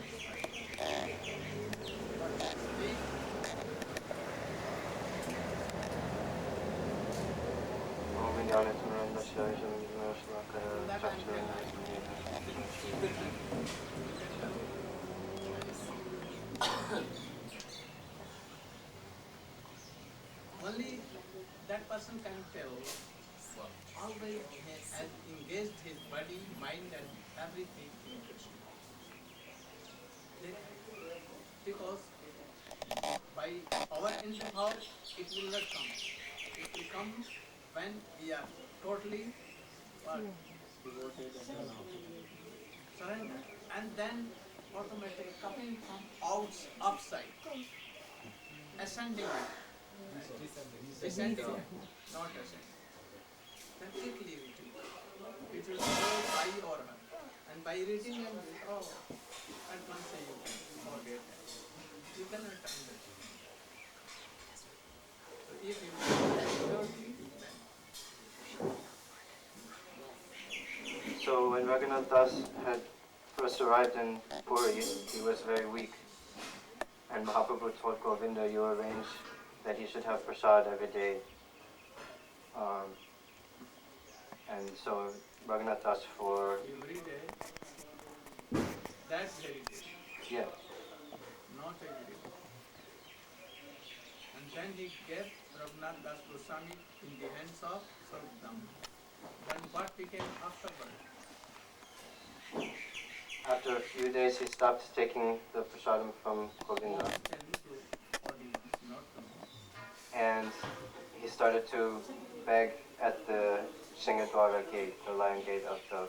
Only that person can tell how he has engaged his body, mind and everything in Krishna. Because by our inner power it will not come. It will come when we are totally Devoted and surrender, and then automatically coming from upside, ascending, descending, not ascending. Practically it will go by or her, and by reading and at once you can forget that. You cannot understand. So if you So when Raghunath Das had first arrived in Puri, he was very weak. And Mahaprabhu told Govinda, you arrange that he should have prasad every day. And so Raghunath Das for... every day, that's very day. Yeah. Not every day. And then he gave Raghunath Das Goswami in the hands of Sarvadam. Then what became afterward? After a few days he stopped taking the prasadam from Govinda. And he started to beg at the Singadwara gate, the lion gate of the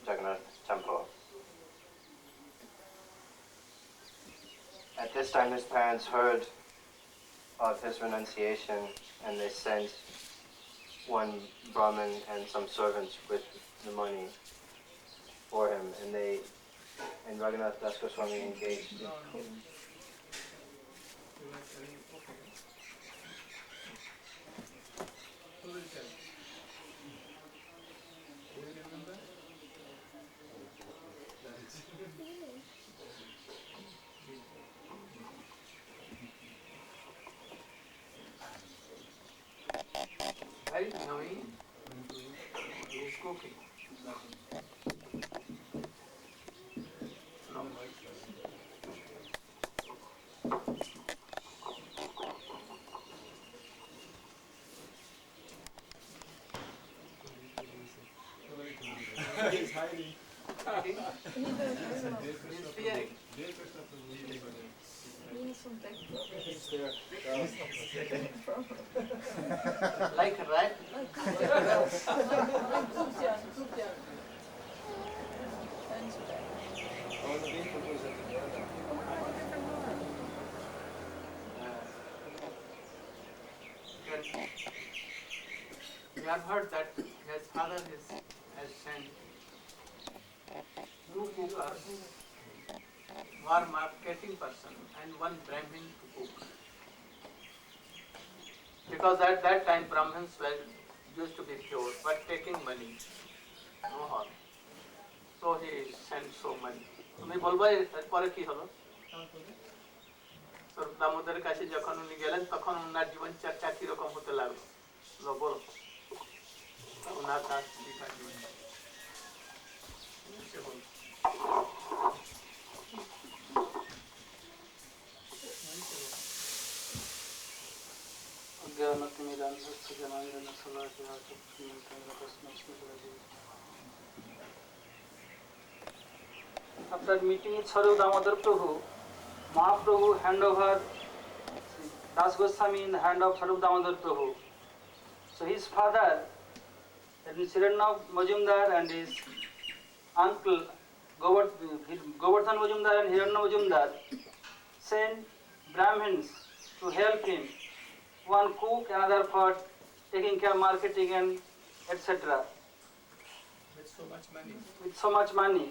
Jagannath temple. At this time his parents heard of his renunciation and they sent one Brahmin and some servants with the money for him, and Raghunath Das Goswami engaged. Who will tell? Do you remember? While knowing, he is cooking. No. He is hiding. He is fearing. He's there. Like a rat. We have heard that his father has sent two cookers, one marketing person and one Brahmin to cook. Because at that time Brahmins were used to be pure, but taking money, no harm. So he sent so many. তুমি বলবো এরপরে কি হলো? স্বরূপ দামোদরের কাছে যখন উনি গেলেন তখন ওনার জীবন চর্চা কিরকম হতে লাগলো বলো ওনার তার জীবন সে বলল After meeting with Swarup Damodar Prabhu, Mahaprabhu hand over Das Goswami in the hand of Swarup Damodar Prabhu. So his father, that is Srila Majumdar, and his uncle Govardhan Majumdar and Hiranya Majumdar sent Brahmins to help him. One cook, another for taking care of marketing and etc. with so much money. With so much money.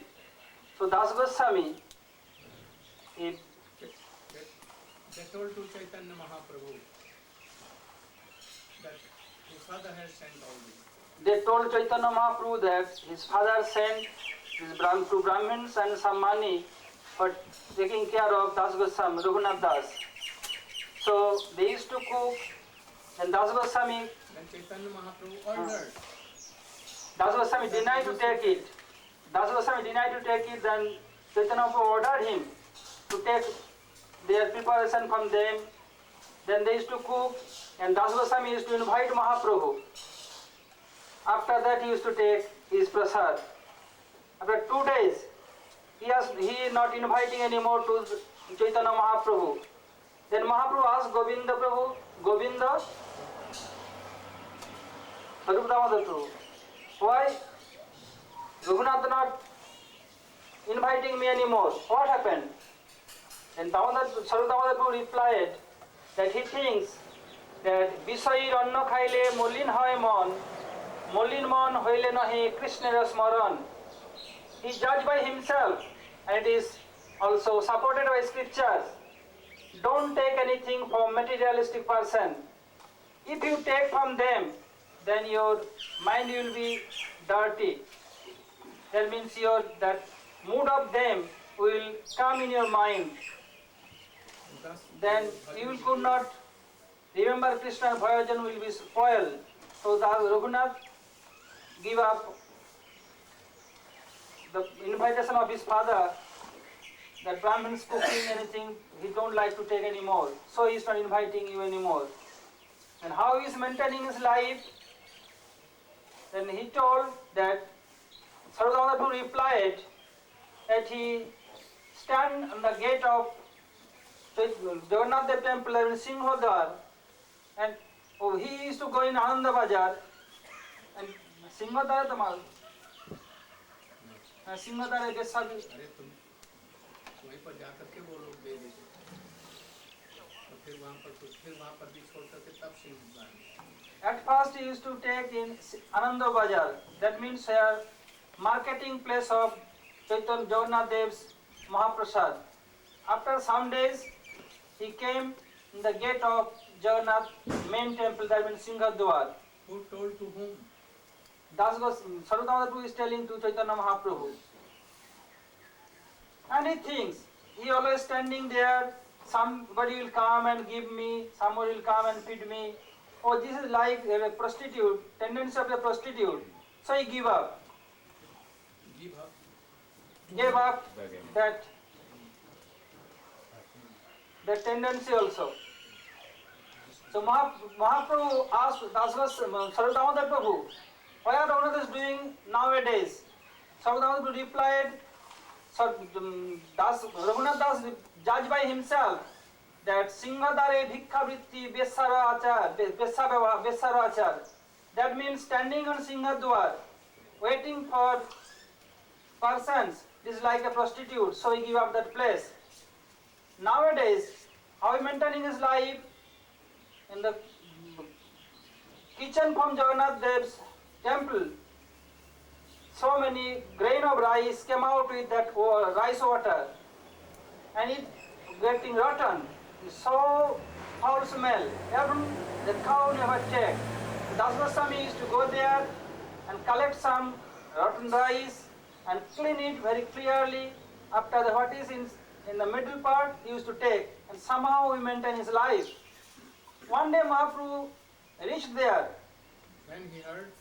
So Das Goswami, They told to Chaitanya Mahaprabhu that his father has sent all this. they told Chaitanya Mahaprabhu that his father sent to Brahmins and some money for taking care of Das Goswami, Raghunath Das. So they used to cook, and Das Goswami, Then Chaitanya Mahaprabhu ordered. Das Goswami denied to take it. Das Goswami denied to take it, then Chaitanya Mahaprabhu ordered him to take their preparation from them. Then they used to cook, and Das Goswami used to invite Mahaprabhu. After that he used to take his prasad. After 2 days, he is not inviting anymore to Chaitanya Mahaprabhu. Then Mahaprabhu asked Govinda Prabhu, Govinda, Swarup Damodar Prabhu, why Raghunath not inviting me anymore? What happened? Then Swarup Damodar Prabhu replied that he thinks that Visayir Anna Khaile Molin Hoy Mon, Molin Mon Hoile Nahi Krishna Smaran. He judged by himself, and it is also supported by scriptures. Don't take anything from materialistic person. If you take from them, then your mind will be dirty. That means that mood of them will come in your mind. Then you could not remember Krishna, Bhajan will be spoiled. So Raghunath give up the invitation of his father, that Brahmins cooking anything, he don't like to take anymore. So he is not inviting you anymore. And how he is maintaining his life? Then he told that Swarup Damodar Prabhu replied that he stand on the gate of Jagannath Dev temple in Singhodar, and he used to go in Ananda Bazaar, and Singhodar Tamal. Singhodar is अरे तुम वहीं पर जाकर के वो लोग दे देते और फिर वहाँ पर भी छोड़ करके तब Singh At first he used to take in Ananda Bazaar, that means here marketing place of Chaitanya Jagannath Dev's Mahaprasad. After some days he came in the gate of Jagannath main temple, that means Singhadwar. Who told to whom? Swarup Damodar Prabhu is telling to Chaitanya Mahaprabhu. And he thinks, he always standing there, somebody will come and give me, somebody will come and feed me. oh, this is like a prostitute, tendency of a prostitute. So he gave up. Gave up that tendency also. So Mahaprabhu asked Srila Damodar Prabhu, what are Raghunath is doing nowadays? Srila Damodar Prabhu replied, Raghunath Das judged by himself that Singhadare Bhikkhavritti Besara Achar. That means standing on Singhadwar, waiting for persons, is like a prostitute, so he gave up that place. Nowadays, how he maintaining his life? In the kitchen from Jagannath Dev's temple, so many grain of rice came out with that rice water, and it getting rotten. So foul smell. Even the cow never checked. Das Goswami used to go there and collect some rotten rice and clean it very clearly. After the what is in the middle part, he used to take, and somehow he maintained his life. One day Mahaprabhu reached there. When he heard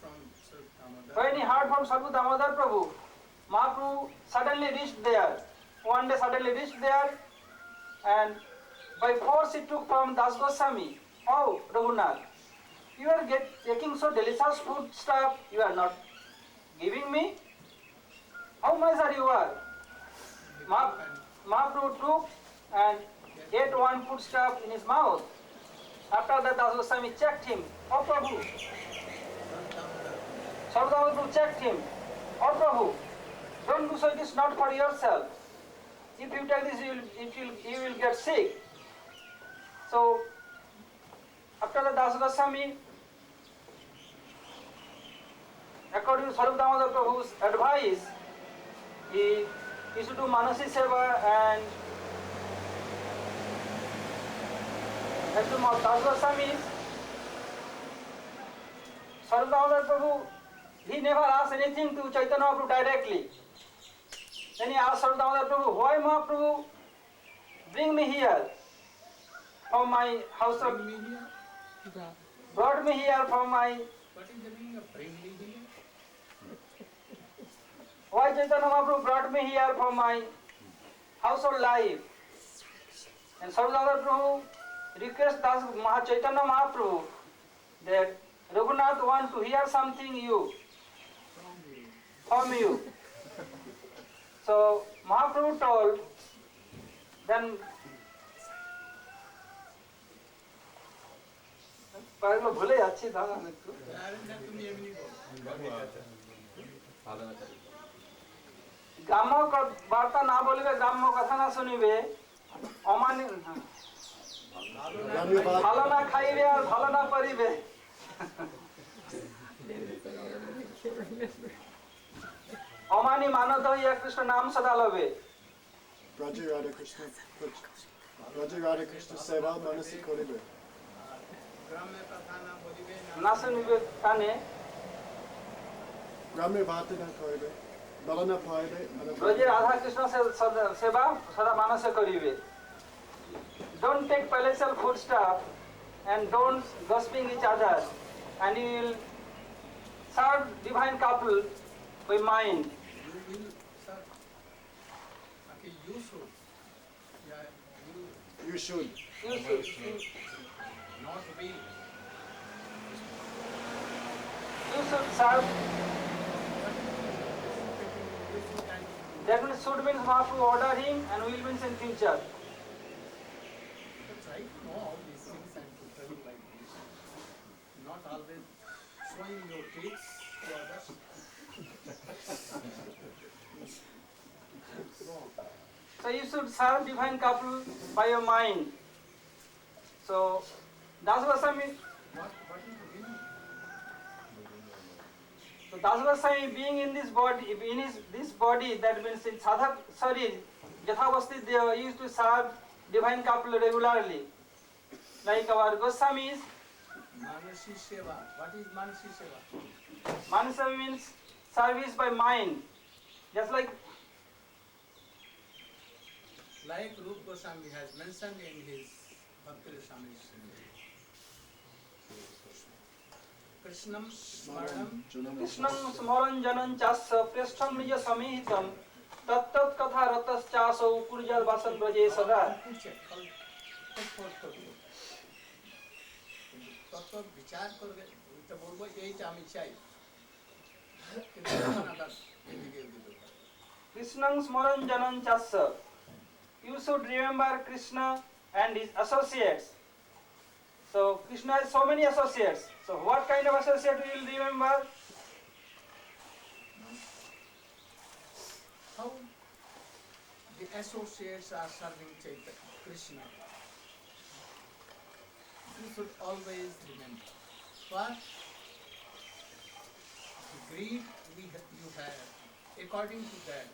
from Sarva Damodar Prabhu, Mahaprabhu suddenly reached there. One day suddenly reached there, and by force he took from Das Goswami, oh Raghunath, you are taking so delicious food stuff, you are not giving me? How miser you are? Mahaprabhu took and ate one food stuff in his mouth. After that, Das Goswami checked him. Oh Prabhu. Sarva Damodar Prabhu checked him. Oh Prabhu, don't do so, it is not for yourself. If you take this, you will get sick. So, after the Das Goswami, according to Sarva Damodar Prabhu's advice, he used to do Manasi Seva and as to Das Goswami, Sarva Damodar Prabhu, he never asked anything to Chaitanya Mahaprabhu directly. Then he asked Sarva Damodar Prabhu, why Mahaprabhu bring me here from my house of... Brought me here from my... What is the meaning of bring me here? Why Chaitanya Mahaprabhu brought me here from my household life? And Sarva Damodar Prabhu request Chaitanya Mahaprabhu that Raghunath want to hear something from you. So Mahaprabhu told, then ভুলে যাচ্ছি দাঁড়ান একটু গ্রাম্য বার্তা না বলিবে, গ্রাম্য কথা না শুনিবে, অমানি ভালো না খাইবে আর ভালো না করিবে। অমানি মানত হইয়া কৃষ্ণ নাম সদা লবে। Raja Radha Krishna Seva Manasi Koribe. না শুনিবে কানে, গ্রামে ভাতে না খাইবে, দল না পাইবে, রোজে রাধা কৃষ্ণ সেবা সদা মানসে করিবে। Don't take palatial food stuff and don't gossiping each other, and you will serve divine couple by mind. You should. You should. Not be. You should serve. That means should means Mahaprabhu order him and will means in future. Try to know all these things and to tell you like this. Not always showing your tricks to others. So you should serve divine couple by your mind. So Das Goswami, What is the meaning? so Das Goswami being in this body, this body, that means in sadhak sharir, Yathavasti, they used to serve divine couple regularly. Like our Goswamis, Manasi Seva. What is Manasi Seva? Manasa means service by mind. Just like Rup Goswami has mentioned in his Bhakti Rasamrita. Krishnam Smaranam Krishnam smaran janam chasya preshtham nija samihitam tattat katha ratas chaso kurjal vasan braje sada. তত বিচার করবে তো বলবো এইটা আমি চাই Krishnam smaran janam chasya. You should remember Krishna and his associates. So Krishna has so many associates. So what kind of associate we will remember? How the associates are serving Krishna. You should always remember. What? The greed you have, according to that,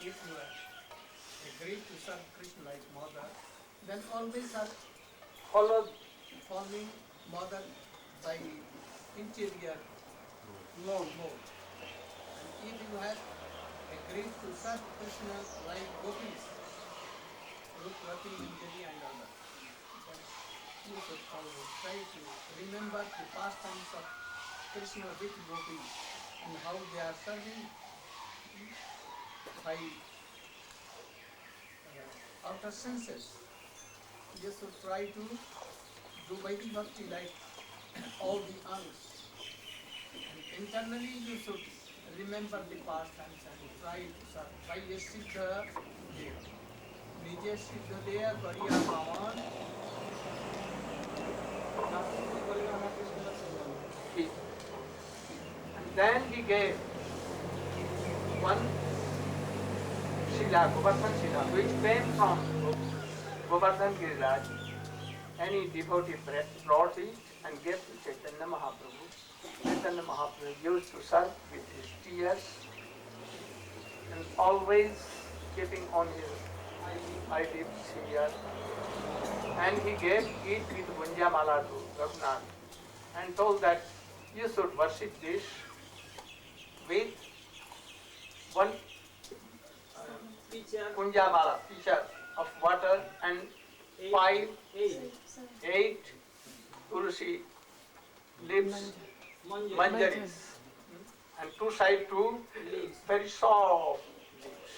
if you are agreed to serve Krishna like mother, then always are following mother by interior mode. And if you have agreed to serve Krishna like gopis, Rukrati, Indri and others, then you should always try to remember the pastimes of Krishna with gopis and how they are serving by outer senses. You should try to do Vaidhi Bhakti like all the angs. And internally you should remember the pastimes and try to serve. By Siddha Dev. Nije Siddha Dev Bariya Bhavan. And then he gave one Srila, Govardhan Srila, which came from Govardhan Giriraj. Any devotee brought it and gave to Chaitanya Mahaprabhu. Chaitanya Mahaprabhu used to serve with his tears and always keeping on his eyelids here. And he gave it with Gunjamala to Raghunath and told that you should worship this with one Kunjamala, pitcher of water and 8 tulsi leaves, manjaris, and 2 side 2 very soft leaves,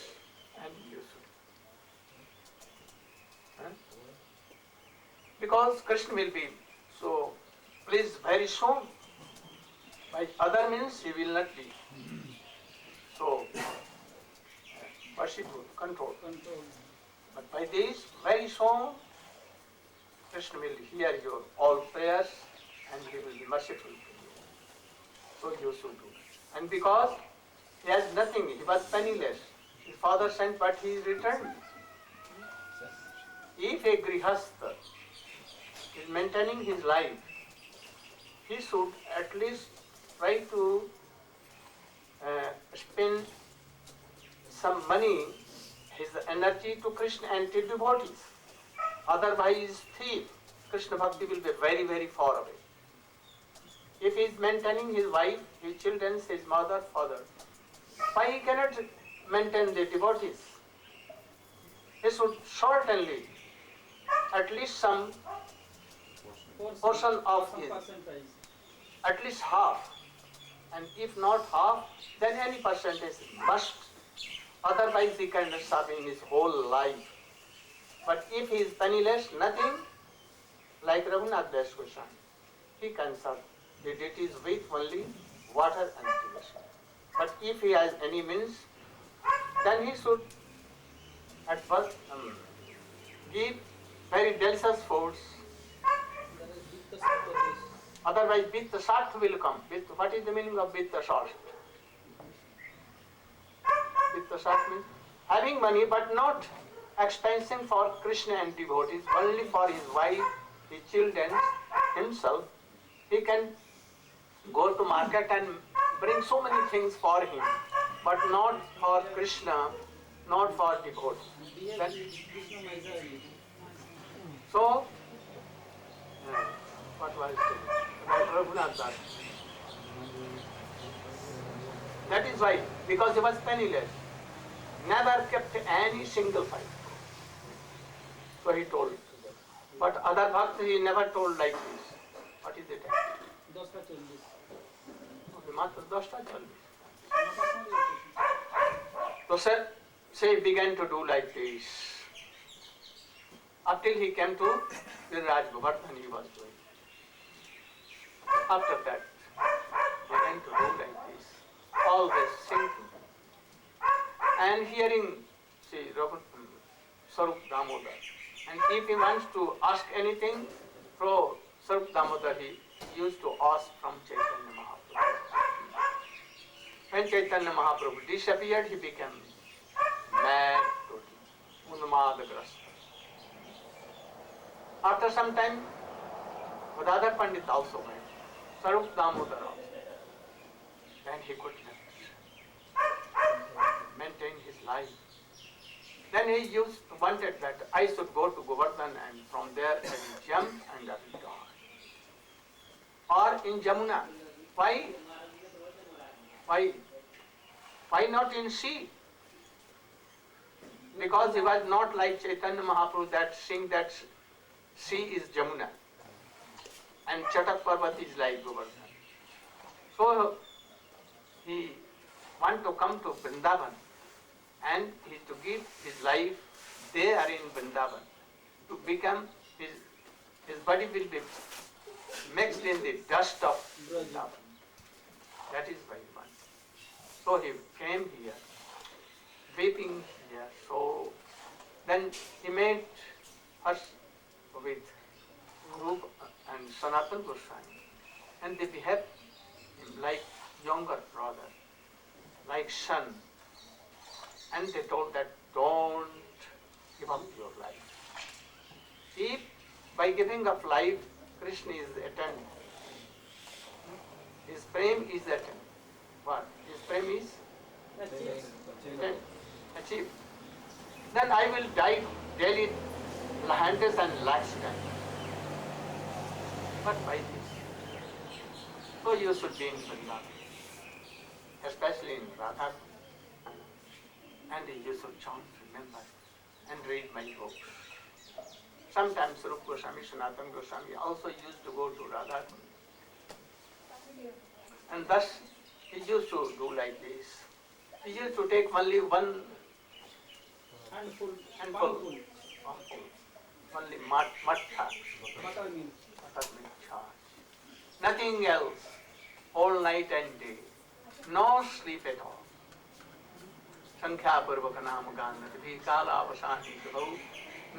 and you should. Because Krishna will be so pleased very soon. By other means he will not be so worshipful, controlled. But by this, very soon, Krishna will hear your all prayers and he will be merciful to you. So you should do. And because he has nothing, he was penniless. His father sent, but he returned. If a grihastha is maintaining his life, he should at least try to spend some money, his energy to Krishna and to devotees. Otherwise, thief, Krishna Bhakti will be very, very far away. If he is maintaining his wife, his children, his mother, father, why he cannot maintain the devotees? He should certainly at least some portion of his, at least half. And if not half, then any percentage must. Otherwise he cannot serve in his whole life. But if he is penniless, nothing, like Raghunath Das Goswami, he can serve the deities with only water and devotion. But if he has any means, then he should at first give very delicious foods. Otherwise, Vitta Sart will come. What is the meaning of Vitta Sart? Vitta Sart means having money but not expensing for Krishna and devotees, only for his wife, his children, himself. He can go to market and bring so many things for him, but not for Krishna, not for devotees. So, what was it? About Raghunath Das. That is why, because he was penniless, never kept any single fight. So he told it to them. But other bhaktas he never told like this. What is it? মাত্র 10টা জল। So say he began to do like this. Until he came to Viraj Govardhan, he was doing. After that, began to do like this, always thinking. And hearing, see, Sarup Damodar. And if he wants to ask anything from Sarup Damodar, he used to ask from Chaitanya Mahaprabhu. When Chaitanya Mahaprabhu disappeared, he became mad, Unmadagrasta. After some time, Gadadhar Pandit also went, Sarup Damodar also. Then he could not maintain his life. Then he wanted that I should go to Govardhan and from there I will jump and I will die. Or in Jamuna. Why not in sea? Because he was not like Chaitanya Mahaprabhu that sing that sea is Jamuna and Chakravarti is like Govardhan. So he want to come to Vrindavan and he to give his life there in Vrindavan to become his body will be mixed in the dust of Vrindavan. That is why he wants. So he came here, weeping here. So then he met first with Rupa and Sanatana Goswami, and they behaved like younger brother, like son. And they told that don't give up your life. If by giving up life, Krishna is attained, his prem is attained. What? His prem is achieved. Then I will die daily hundreds and lakhs times. But why this? So you should be in Vrindavan, especially in Radha. And you should chant, remember, and read my books. Sometimes Rupa Goswami, Sanatana Goswami also used to go to Radha. And thus he used to do like this. He used to take only one handful, only matcha, buttermilk charge. Nothing else, all night and day, no sleep at all. संख्या पूर्वक नाम गान भी कालावसानी गौ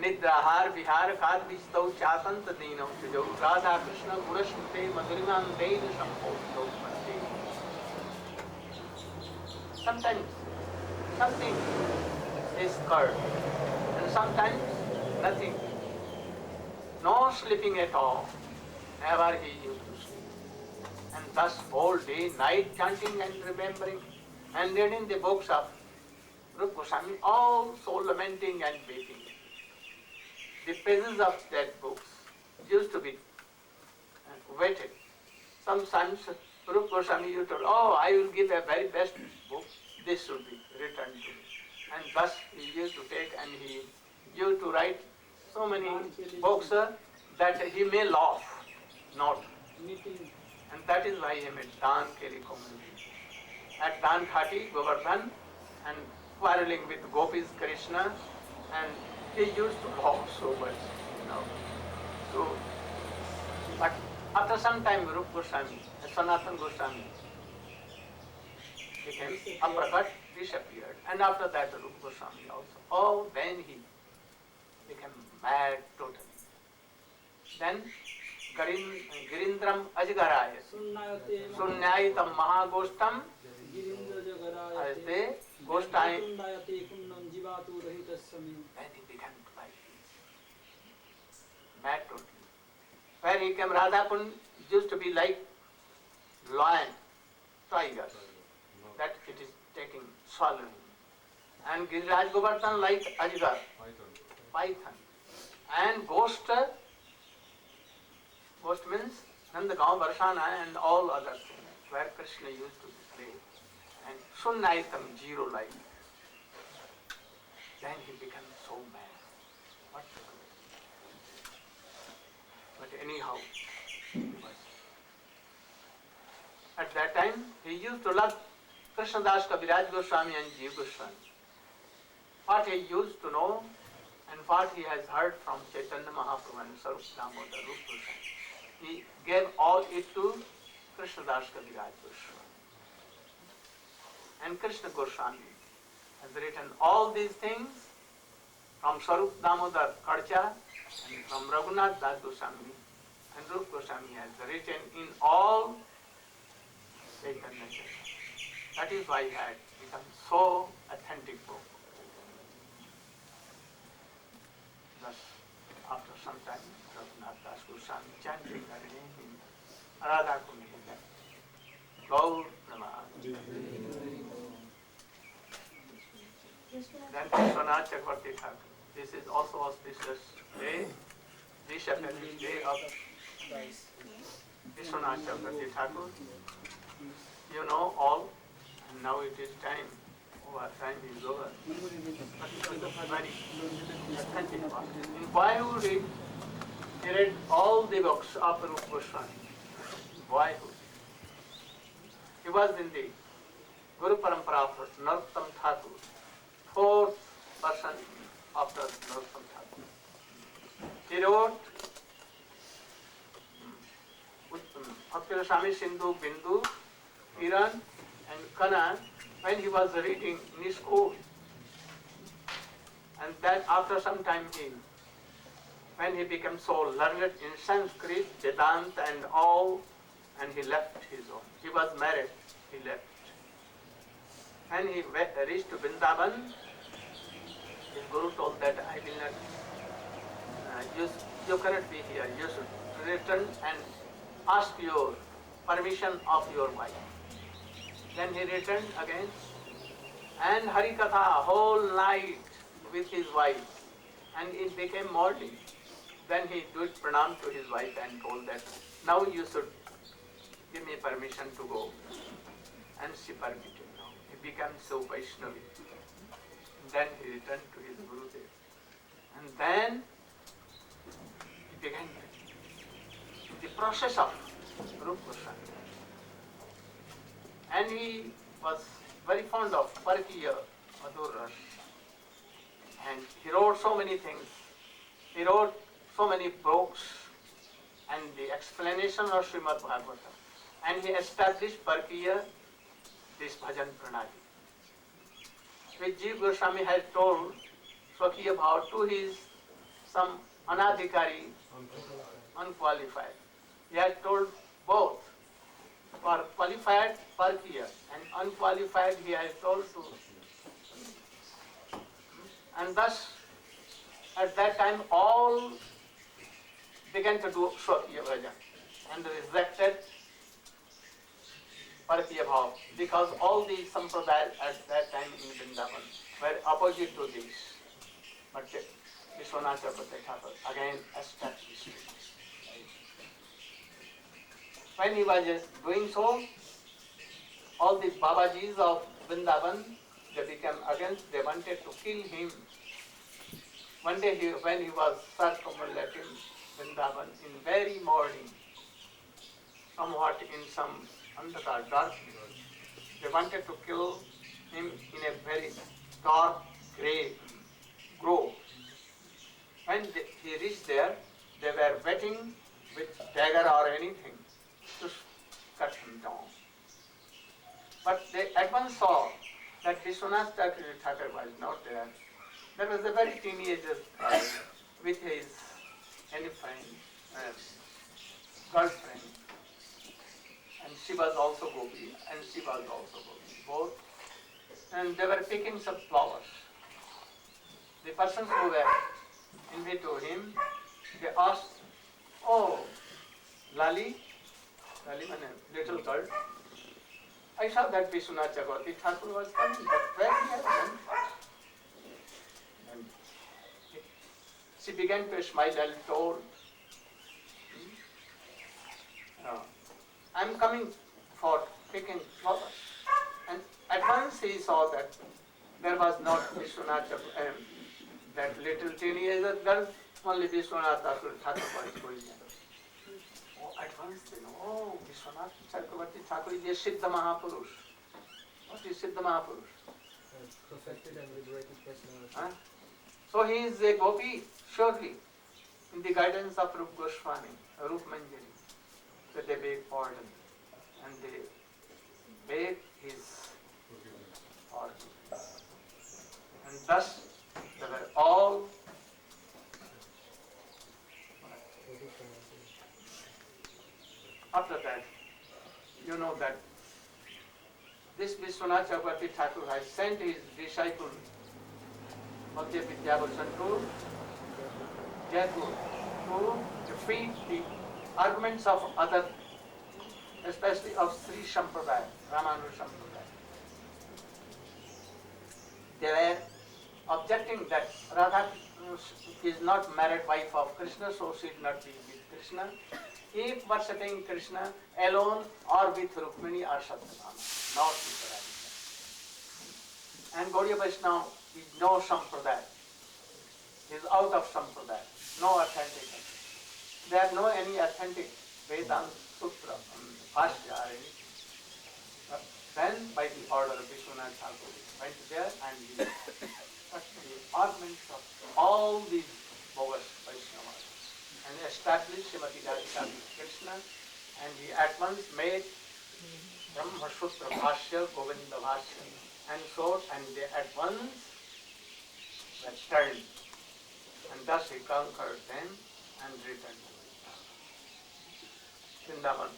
निद्राहार विहार काल विस्तौ चातंत दीनौ जौ Radha Krishna गुणस्मृते मधुरिमां then संपोषौ पते. Sometimes something is curd and sometimes nothing. No sleeping at all. Never he used to sleep. And thus whole day, night chanting and remembering and reading the books of Rupa Goswami, all so lamenting and weeping. The pages of that books used to be wetted. Some sons, Rupa Goswami used to, I will give a very best book, this should be returned to me. And thus he used to take and he used to write so many books that he may laugh, not. And that is why he made Dan Keri community. At Dan Khati, Govardhan, and quarreling with gopis, Krsna, and he used to laugh so much, So, but after some time, Rupa Goswami, Sanatana Goswami became Aprakat, disappeared, and after that Rupa Goswami also. Then he became mad totally. Then Girindram Ajigaraya, Sunyayitam Mahagostam, Aste Gostai, then he became like mad totally. When he came, Radhakund used to be like lion, tiger, that it is taking, swallowing. And Giriraj Govardhan like Ajgar, python. And ghost means Nandagaon, Varshana and all other things where Krishna used to play. And Sunnaitam, zero life. Then he became so mad. What to do? But anyhow, he was. At that time, He used to love Krishnadas Kaviraj Goswami and Jeev Goswami. What he used to know and what he has heard from Chaitanya Mahaprabhu and Sarup Damodar Rup Goswami, he gave all it to Krishnadas Kaviraj Goswami. And Krishna Goswami has written all these things from Sarup Damodar Karcha and from Raghunath Das Goswami, and Rup Goswami has written in all Chaitanya Chaitanya. That is why it had become so authentic book. Thus, after some time, Raghunath Das Goswami chanting her name in Radha Kuni. Gaur Pramanand. Then Visvanatha Chakravarti Thakur. This is also auspicious day, this apparent day of Visvanatha Chakravarti Thakur. You know all, and now it is time. Our time is over. But it was a very authentic one. In boyhood, he read all the books of Rupa Goswami. Boyhood. He was in the Guru Parampara of Narottam Thakur, fourth person after Narottam Thakur. He wrote Bhakti Swami Sindhu, Bindu, Kiran and Kanan when he was reading in his school. And then after some time when he became so learned in Sanskrit, Vedanta and all, and he left his home. He was married, he left. When he reached to Vrindavan, his Guru told that I will not, you cannot be here, you should return and ask your permission of your wife. Then he returned again and Harikatha whole night with his wife, and it became morning. Then he did pranam to his wife and told that now you should give me permission to go. And she permitted now. He became so Vaishnavi. Then he returned to his Gurudev. And then he began the process of Rupa Goswami. And he was very fond of Parkiya Madhur Ras. And he wrote so many things. He wrote so many books and the explanation of Srimad Bhagavatam. And he established Parkiya, this Bhajan Pranali, which Jeev Goswami had told Swakiya Bhav to his some Anadhikari, unqualified. He had told both. For qualified Parkiya and unqualified he had told to. And thus, at that time, all began to do Swakiya Bhajan and rejected Parkiya Bhav, because all the sampradayas at that time in Vrindavan were opposite to this. But Visvanatha Chakravarti Thakur again established it. When he was doing so, all the Babajis of Vrindavan, they became against, they wanted to kill him. One day when he was circumambulating Vrindavan in very morning, somewhat in some Andhakar, dark, they wanted to kill him in a very dark grey grove. When he reached there, they were waiting with dagger or anything to cut him down. But they at once saw that Visvanatha Thakur was not there. There was a very teenager with his any friend, girlfriend, and she was also Gopi, and she was also Gopi, both. And they were picking some flowers. The persons who were invited to him, they asked, "Oh, Lali, little girl, I saw that Visvanatha Chakravarti Thakur was coming, but where he has gone?" And she began to smile and told, "I'm coming for picking flowers." And at once he saw that there was not Visvanatha, that little teenager girl, only Visvanatha Thakur was going. At once they know, oh, Visvanatha Chakravarti Thakur is a Siddha Mahapurush. What is Siddha Mahapurush? Perfected and liberated personality. Huh? So he is a gopi, surely, in the guidance of Rup Goswami, Rup Manjari. So they beg pardon and they beg his forgiveness. And thus they were all after that, you know that this Visvanatha Chakravarti Thakur has sent his disciple Madhya Vidyabhushan to Jaipur to defeat the arguments of other, especially of Sri Sampradaya, Ramanuja Sampradaya. They were objecting that Radha is not married wife of Krishna, so she should not be with Krishna. If worshipping Krishna alone or with Rukmini or Satyabhama, not with Radhika. And Gaudiya Vaishnava is no Sampradaya, is out of Sampradaya, no authentic. There are no any authentic Vedanta Sutra, Bhashya or anything. But then by the order of Visvanatha Thakur went there and he cut the arguments of all these bogus Vaishnavas and established Srimati Radhika with Krishna, and he at once made Brahma Sutra Bhashya, Govinda Bhashya, and so, and they at once were turned, and thus he conquered them and returned to Vrindavan.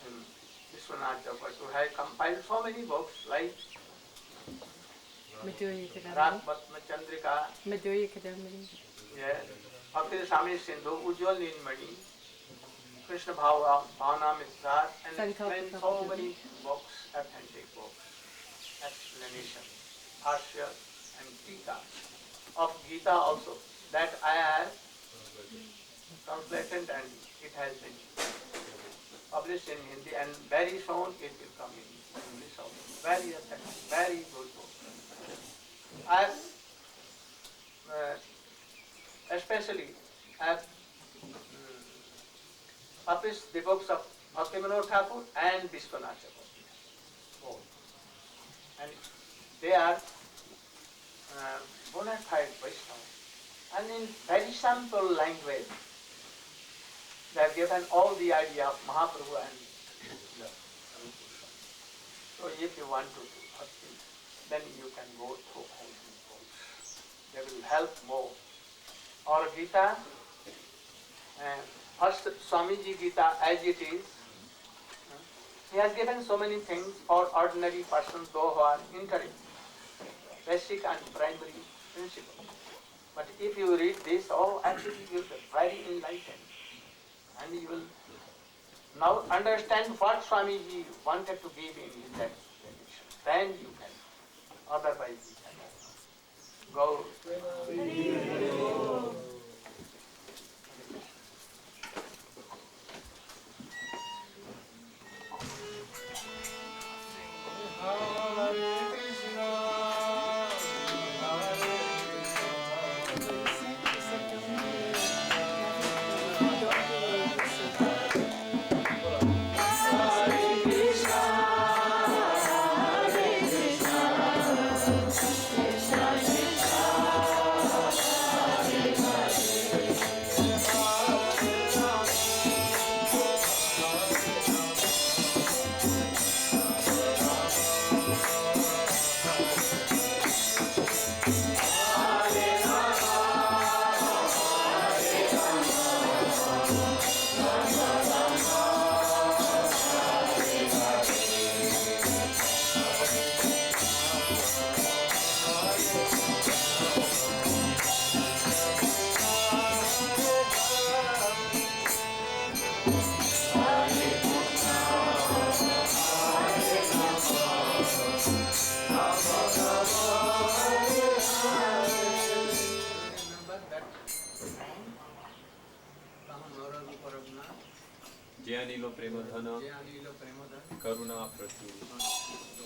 Visvanatha Thakur, who had compiled so many books like Ratmatma Chandrika, yes, Bhakti Sami Sindhu, Ujjwal Nilmani, Krishna Bhavana Mishra, and so many books, authentic books, explanation, Bhashya and Tika of Gita also, that I have translated and it has been published in Hindi, and very soon it will come in English also. Very authentic, very good book. I have especially have published the books of Bhaktivinoda Thakur and Visvanatha Chakravarti, both. And they are bona fide Vaishnavas. And in very simple language, they have given all the idea of Mahaprabhu and love. So if you want to do bhakti, then you can go through all these books. They will help more. Or Gita, first Swamiji Gita as it is, he has given so many things for ordinary persons, those who are entering basic and primary principles. But if you read this, oh, actually you will be very enlightened. And you will now understand what Swamiji wanted to give in his explanation. Then you can, otherwise you cannot. Go. Jyanilo Premadhana Karuna Pratu Karuna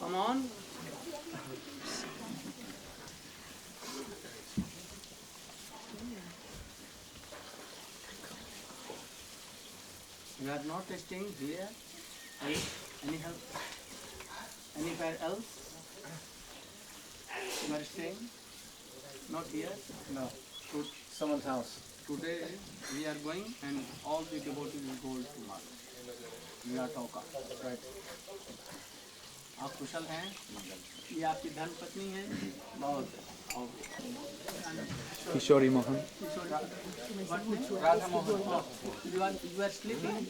Come on. You are not staying here? Anywhere else? You are staying? Not here? No, to someone's house. Today we are going and all the devotees will go to Mata. We are talking. Right. आप कुशल हैं? ये आपकी धर्म पत्नी है? बहुत Kishori Mohan. Radha Mohan. You are sleeping.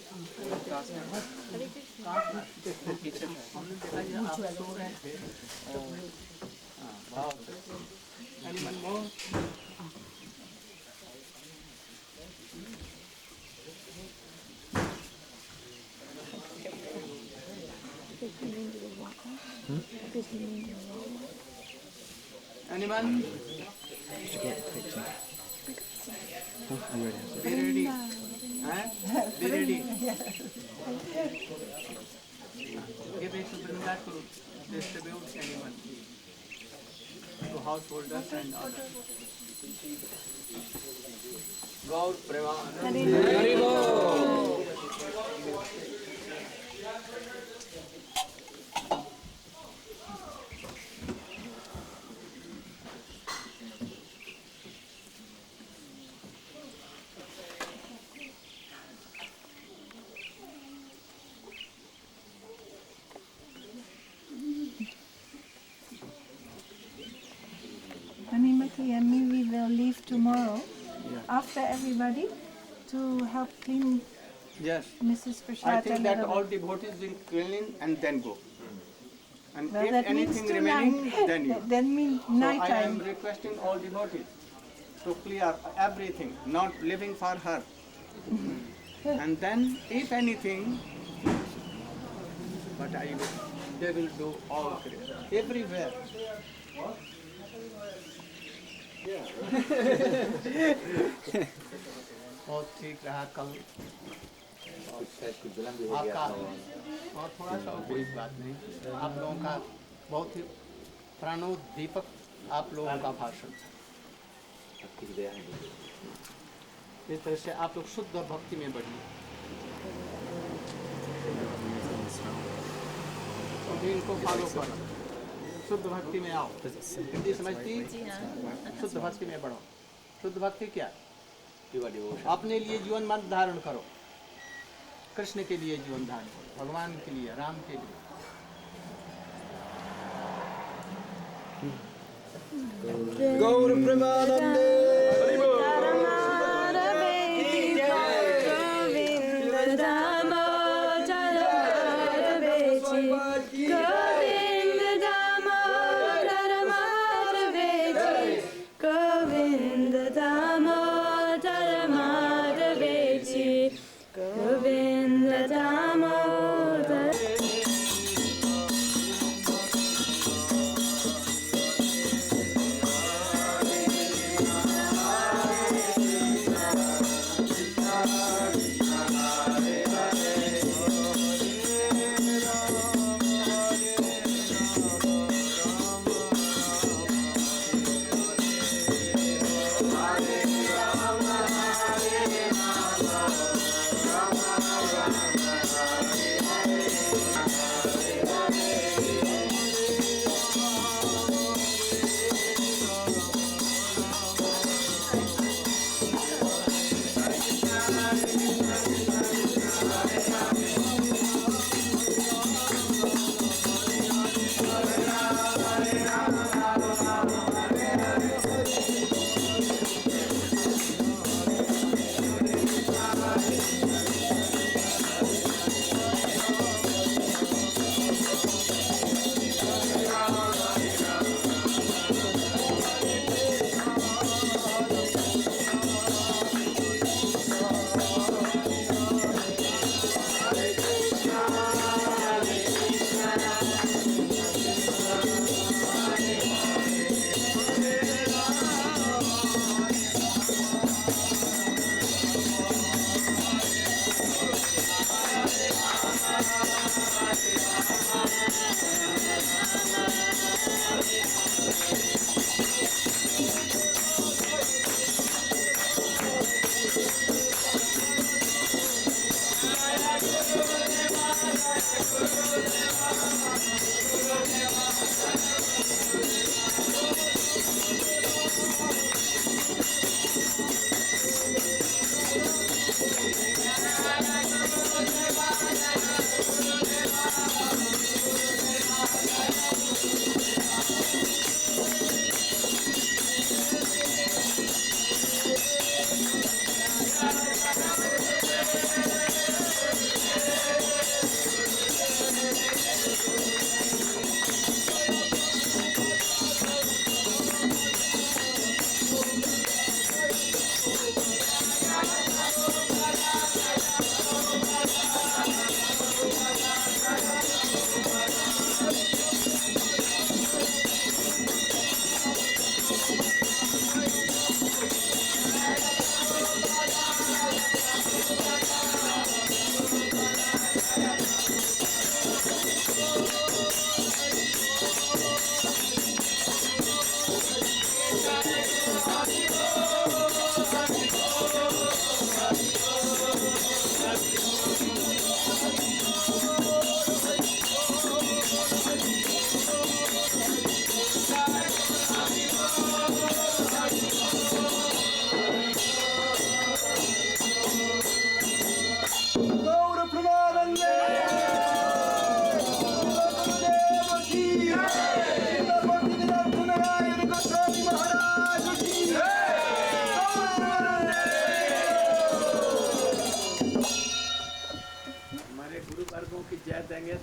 हमने देखा ये आप सो रहे थे. बहुत. Anyone more? Anyone? Be ready. Huh? Be ready. Give it to bring that to distribute anyone. To householders and others. Gaur Premanand. Haribo. Animati and me, we will leave tomorrow after everybody to help clean Yes. Mrs. I Prashad. think that all devotees will clean and then go. And Well, if that means anything tonight. remaining, then you. That means So night I am time. requesting all devotees to clear everything, not living for her. And then, if anything, but they will do all clear. Everywhere. बहुत ठीक रहा कल आपका और थोड़ा सा कोई बात नहीं आप लोगों का बहुत ही प्राणोद्दीपक आप लोगों का भाषण था इस तरह से आप लोग शुद्ध भक्ति में बढ़िए अभी इनको फॉलो करो शुद्ध भक्ति में आओ हिंदी समझती शुद्ध भक्ति में बढ़ो शुद्ध भक्ति क्या अपने लिए जीवन मंत्र धारण करो कृष्ण के लिए जीवन धारण करो भगवान के लिए राम के लिए गौर प्रेमानंदे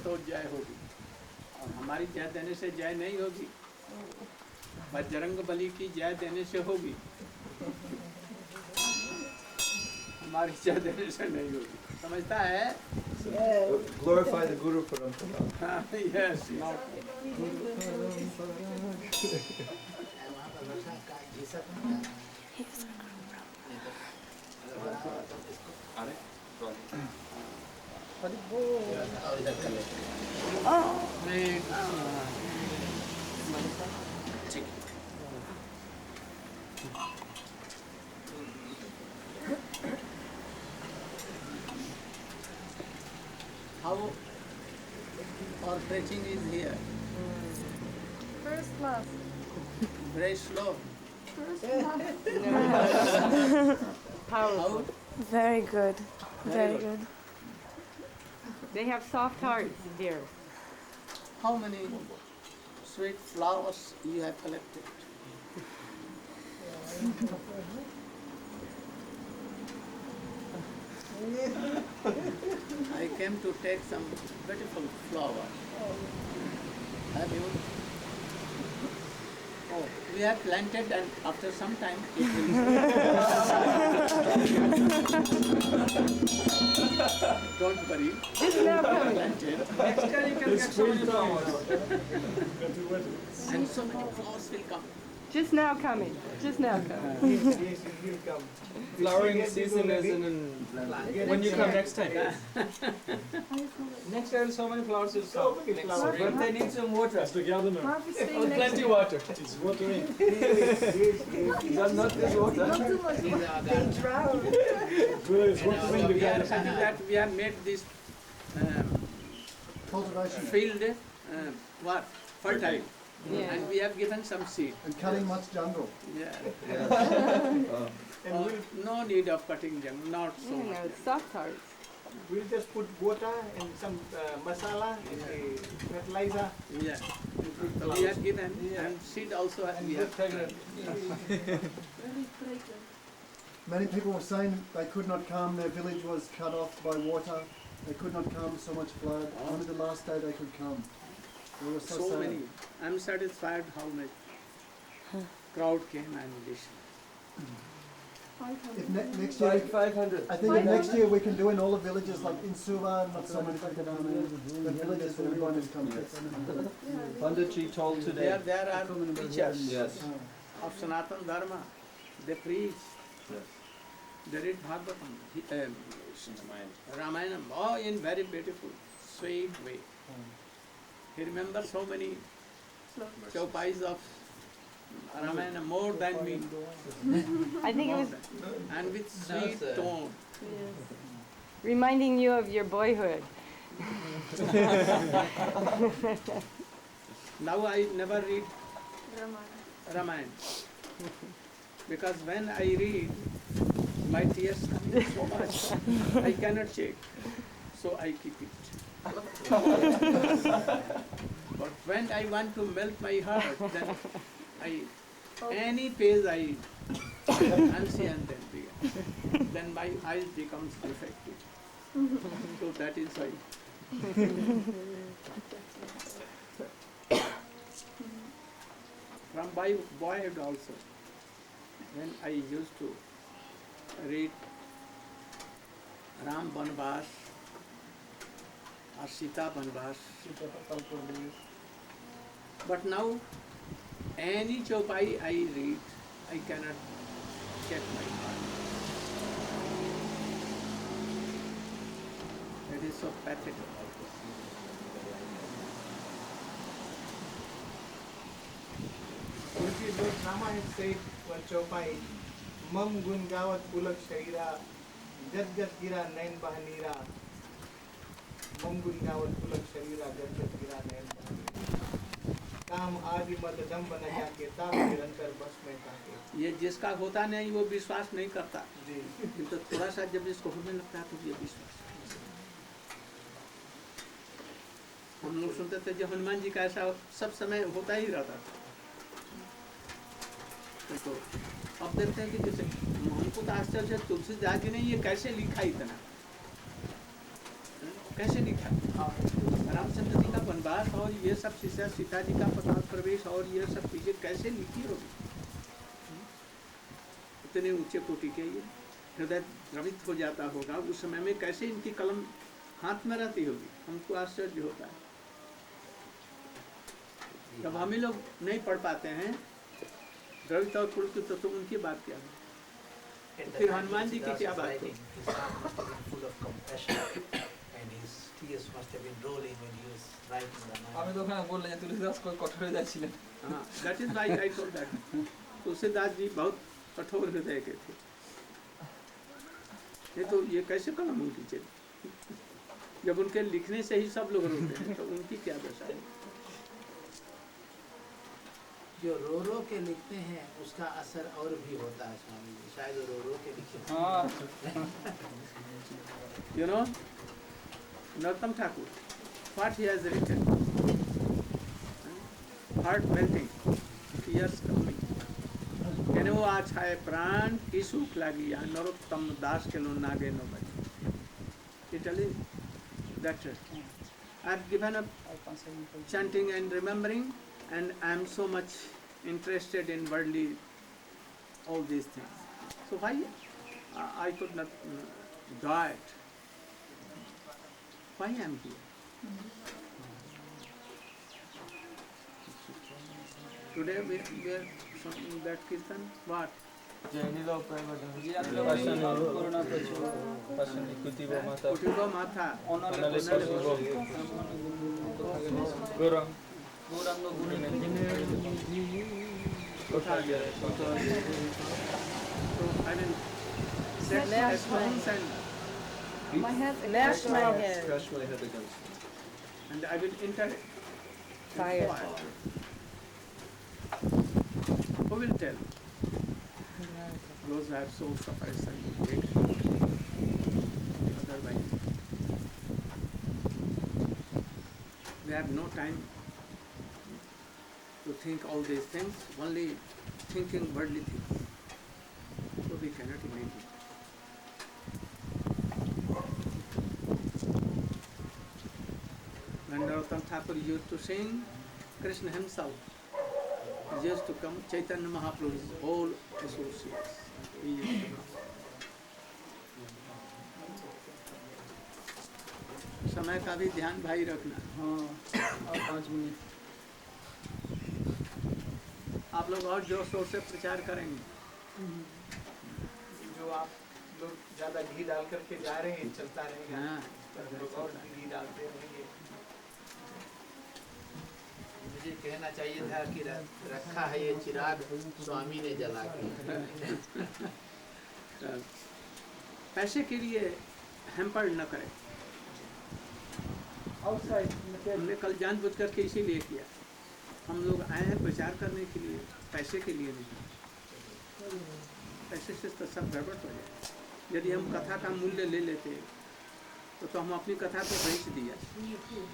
तो जय होगी, और हमारी जय देने से जय नहीं होगी, बजरंग बली की जय देने से होगी, हमारी जय देने से नहीं होगी। समझता है? Glorify the Guru Parampara. Yes, not. How our preaching is here? First class. Very slow. First class. How? Very good. Very good. They have soft hearts, dear. How many sweet flowers you have collected? I came to take some beautiful flowers. Have you? Oh, we have planted, and after some time it will. Don't worry. Just now coming. Planted. Next year you can get so many flowers. And so many flowers will come. Just now coming. Just now coming. Flowering season is when you come next time. Next year so many flowers will come. But they need some water. Has to gather now. Marv is staying Oh, next plenty to water. It's watering. Does not this water? Not too much. They drown. Good, it's watering We the are gather. saying that we have made this Cultivation. field what? Fertile. Yeah. And we have given some seed. And cutting much jungle. Yeah. No need of cutting them, not so You much. know, soft hearts. We'll just put water and some masala and the fertilizer. Yeah. So we have given, and seed also we have given. Many people were saying they could not come, their village was cut off by water, they could not come, so much flood. Only the last day they could come. They were so So sad. many. I'm satisfied how much crowd came and listened. If next year, 500. I think if next year we can do in all the villages, like in Suva, not so many people come in, the villages everyone is coming. Panditji told today. There are teachers Yes. of Sanatana Dharma. They preach. They read Bhagavatam, Ramayana, all in very beautiful, sweet way. He remembers so many chaupais of Ramayana more than me. I think it More was than- and with sweet tone. reminding you of your boyhood. Now I never read Ramayana because when I read, my tears come in so much. I cannot check, so I keep it. But when I want to melt my heart, then any page I unsee and then begin. Then my eyes becomes defective. So that is why. From my boyhood also, when I used to read Ram Banvas or Sita Banvas, but now any chaupai I read, I cannot check my heart. It is so pathetic. Lord Rama has said one chaupai, Mam gun gawat pulak sharira, jat jat gira nain bahanira. Mam gun gawat pulak sharira, jat jat gira nain bahanira. काम आदि मद दम बन जाके ताप निरंतर बस में ताके। ये जिसका होता नहीं वो विश्वास नहीं करता, तो थोड़ा सा जब इसको होने लगता है तो ये विश्वास। हम लोग सुनते थे जो हनुमान जी का ऐसा सब समय होता ही रहता था, तो अब देखते हैं कि जैसे हमको तो आश्चर्य तुलसीदास जी ने ये कैसे लिखा इतना, कैसे लिखा? रामचंद्र जी का वनवास और ये सब चीजें, सीता जी का पताल प्रवेश और ये सब चीजें कैसे लिखी होगी? इतने ऊंचे कोटि के ये हृदय द्रवित हो जाता होगा उस समय में, कैसे इनकी कलम हाथ में रहती होगी? हमको आश्चर्य होता है। जब हम ही लोग नहीं पढ़ पाते हैं द्रवित और पुरुष तो उनकी बात क्या है? फिर हनुमान जी की क्या बात है? That is why I told that. Tulsidas ji बहुत कठोर हृदय के थे। ये तो ये कैसे कलम उनकी चली? जब उनके लिखने से ही सब लोग रोते हैं तो उनकी क्या दशा है? जो रो रो के लिखते हैं उसका असर और भी होता है स्वामी जी, शायद रो रो के लिखे। You know, Narottam Thakur, what he has written, heart melting, tears coming. कहने वो आज है प्राण की सुख लागिया, नरोत्तम दास के लो नागे नो बच। Italy, that I have given up chanting and remembering, and I am so much interested in worldly all these things. So why I could not do it? Why I am here? Today we are something that Kirtan. What? Kutibo Matha. So I will set my stones and Lash my hair. Crush my head against it. and I will enter it. Fire. Who will tell? Those who have soul separation, otherwise they have no time to think all these things, only thinking worldly things. So we cannot imagine. When Narottam Thakur used to sing, Krishna himself used to come, Chaitanya Mahaprabhu's whole associates. He used to come. समय का भी ध्यान भाई रखना। हाँ, और 5 minute. आप लोग और जोर शोर से प्रचार करेंगे। जो आप लोग ज्यादा घी डाल करके जा रहे हैं चलता रहेगा। हाँ, लोग और घी डालते रहेंगे। मुझे कहना चाहिए था कि रखा है ये चिराग स्वामी ने जला के। पैसे के लिए हैम्पर न करें। हमने कल जानबूझ करके इसीलिए किया। हम लोग आए हैं प्रचार करने के लिए, पैसे के लिए नहीं। पैसे से तो सब गड़बड़ हो जाए। यदि हम कथा का मूल्य ले लेते तो हम अपनी कथा को बेच दिया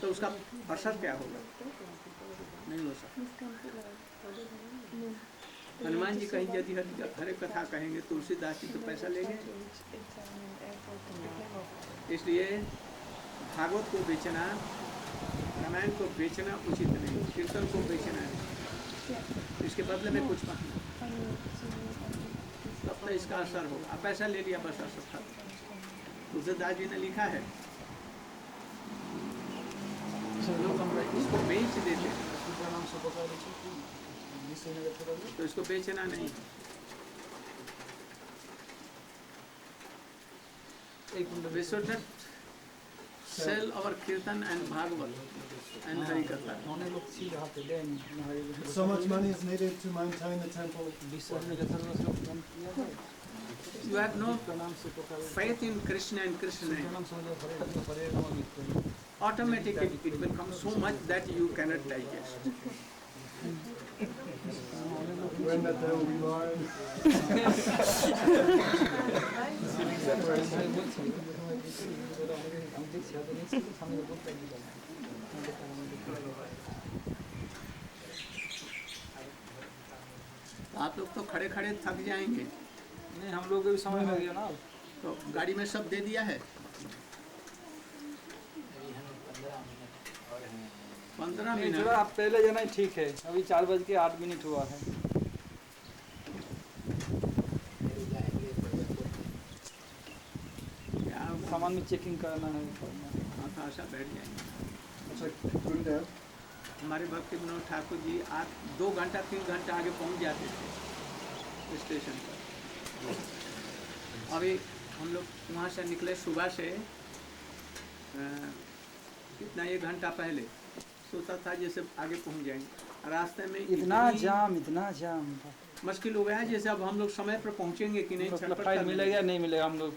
तो उसका असर क्या होगा? नहीं हो सकता। हनुमान जी कहीं यदि हरे कथा कहेंगे, तुलसीदास जी तो पैसा लेंगे। इसलिए भागवत को बेचना, रामायण को बेचना उचित नहीं, कीर्तन को बेचना नहीं। इसके बदले में कुछ पाना, तब तो इसका असर होगा। पैसा ले लिया बस असर था। तुलसीदास जी ने लिखा है, लोग इसको बेच देते हैं, तो इसको बेचना नहीं। We should not sell our kirtan and bhagavad and harikatha. So much money is needed to maintain the temple. You have no faith in Krishna and Krishna. Automatically it will come so much that you cannot digest. When that there will be lions. आप लोग तो खड़े खड़े थक जाएंगे। नहीं, हम लोग भी समय हो गया ना। तो गाड़ी में सब दे दिया है। 15 नहीं, मिनट थोड़ा आप पहले जाना ही ठीक है। अभी 4:08 हुआ है। क्या सामान में चेकिंग करना है। आशा बैठ जाएंगे। अच्छा, गुरुदेव, हमारे भक्ति विनोद ठाकुर जी 2 घंटा 3 घंटा आगे पहुंच जाते थे स्टेशन पर। अभी हम लोग वहाँ से निकले सुबह से कितना 1 घंटा पहले सोचा था जैसे आगे पहुंच जाएंगे। रास्ते में इतना जाम मुश्किल हो गया जैसे अब हम लोग समय पर पहुंचेंगे कि नहीं, मतलब फ्लाइट मिलेगा नहीं मिलेगा। हम लोग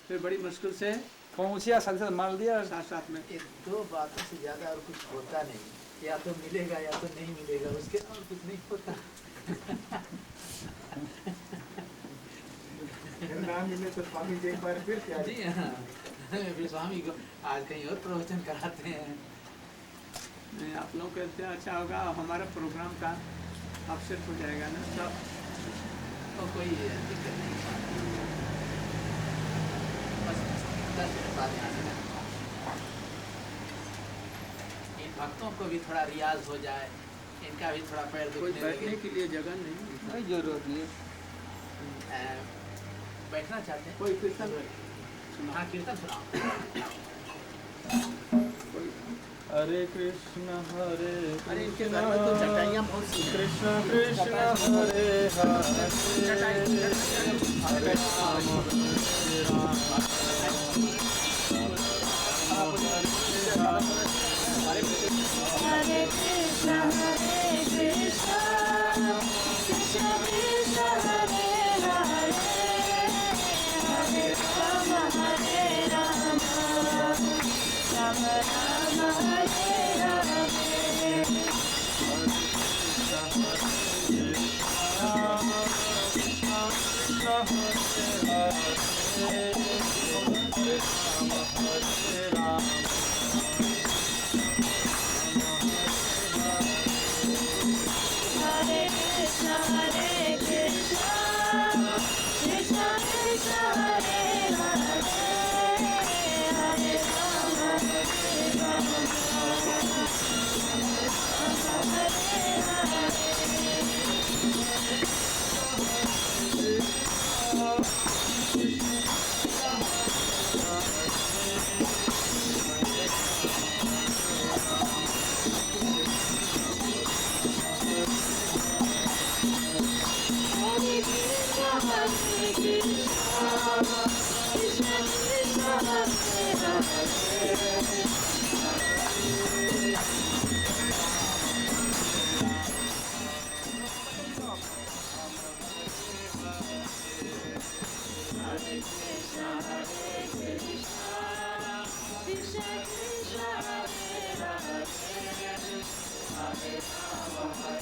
फिर बड़ी मुश्किल से पहुंचिया, साथ मार दिया। साथ में 1-2 बातों से ज़्यादा और कुछ होता नहीं। या तो मिलेगा या तो नहीं मिलेगा, उसके और कुछ नहीं होता। ना मिले तो स्वामी जी एक बार फिर क्या? जी हाँ, फिर स्वामी को आज कहीं और प्रवचन कराते हैं। नहीं, आप लोग कहते हैं अच्छा होगा, हमारा प्रोग्राम का अपसेट हो जाएगा ना सब। तो कोई दिक्कत नहीं, बस 10 मिनट बाद यहाँ से इन भक्तों को भी थोड़ा रियाज हो जाए, इनका भी थोड़ा पैर कोई दुखने बैठने लगे। के लिए जगह नहीं, कोई जरूरत नहीं है। बैठना चाहते हैं? कोई कीर्तन हाँ, कीर्तन सुनाओ। हरे कृष्ण हरे अरे इनके घर में तो चटाइयाँ बहुत सी हैं। Krishna Krishna Hare Hare Hare Ram Hare Krishna, Hare Krishna, Krishna Krishna, Hare Hare, Hare Rama, Hare Rama, Rama Rama, Hare Hare. Hare Krishna, Hare Krishna, Krishna Krishna, Hare Hare, Hare Rama, Hare Rama, Hare Hare Rama, Hare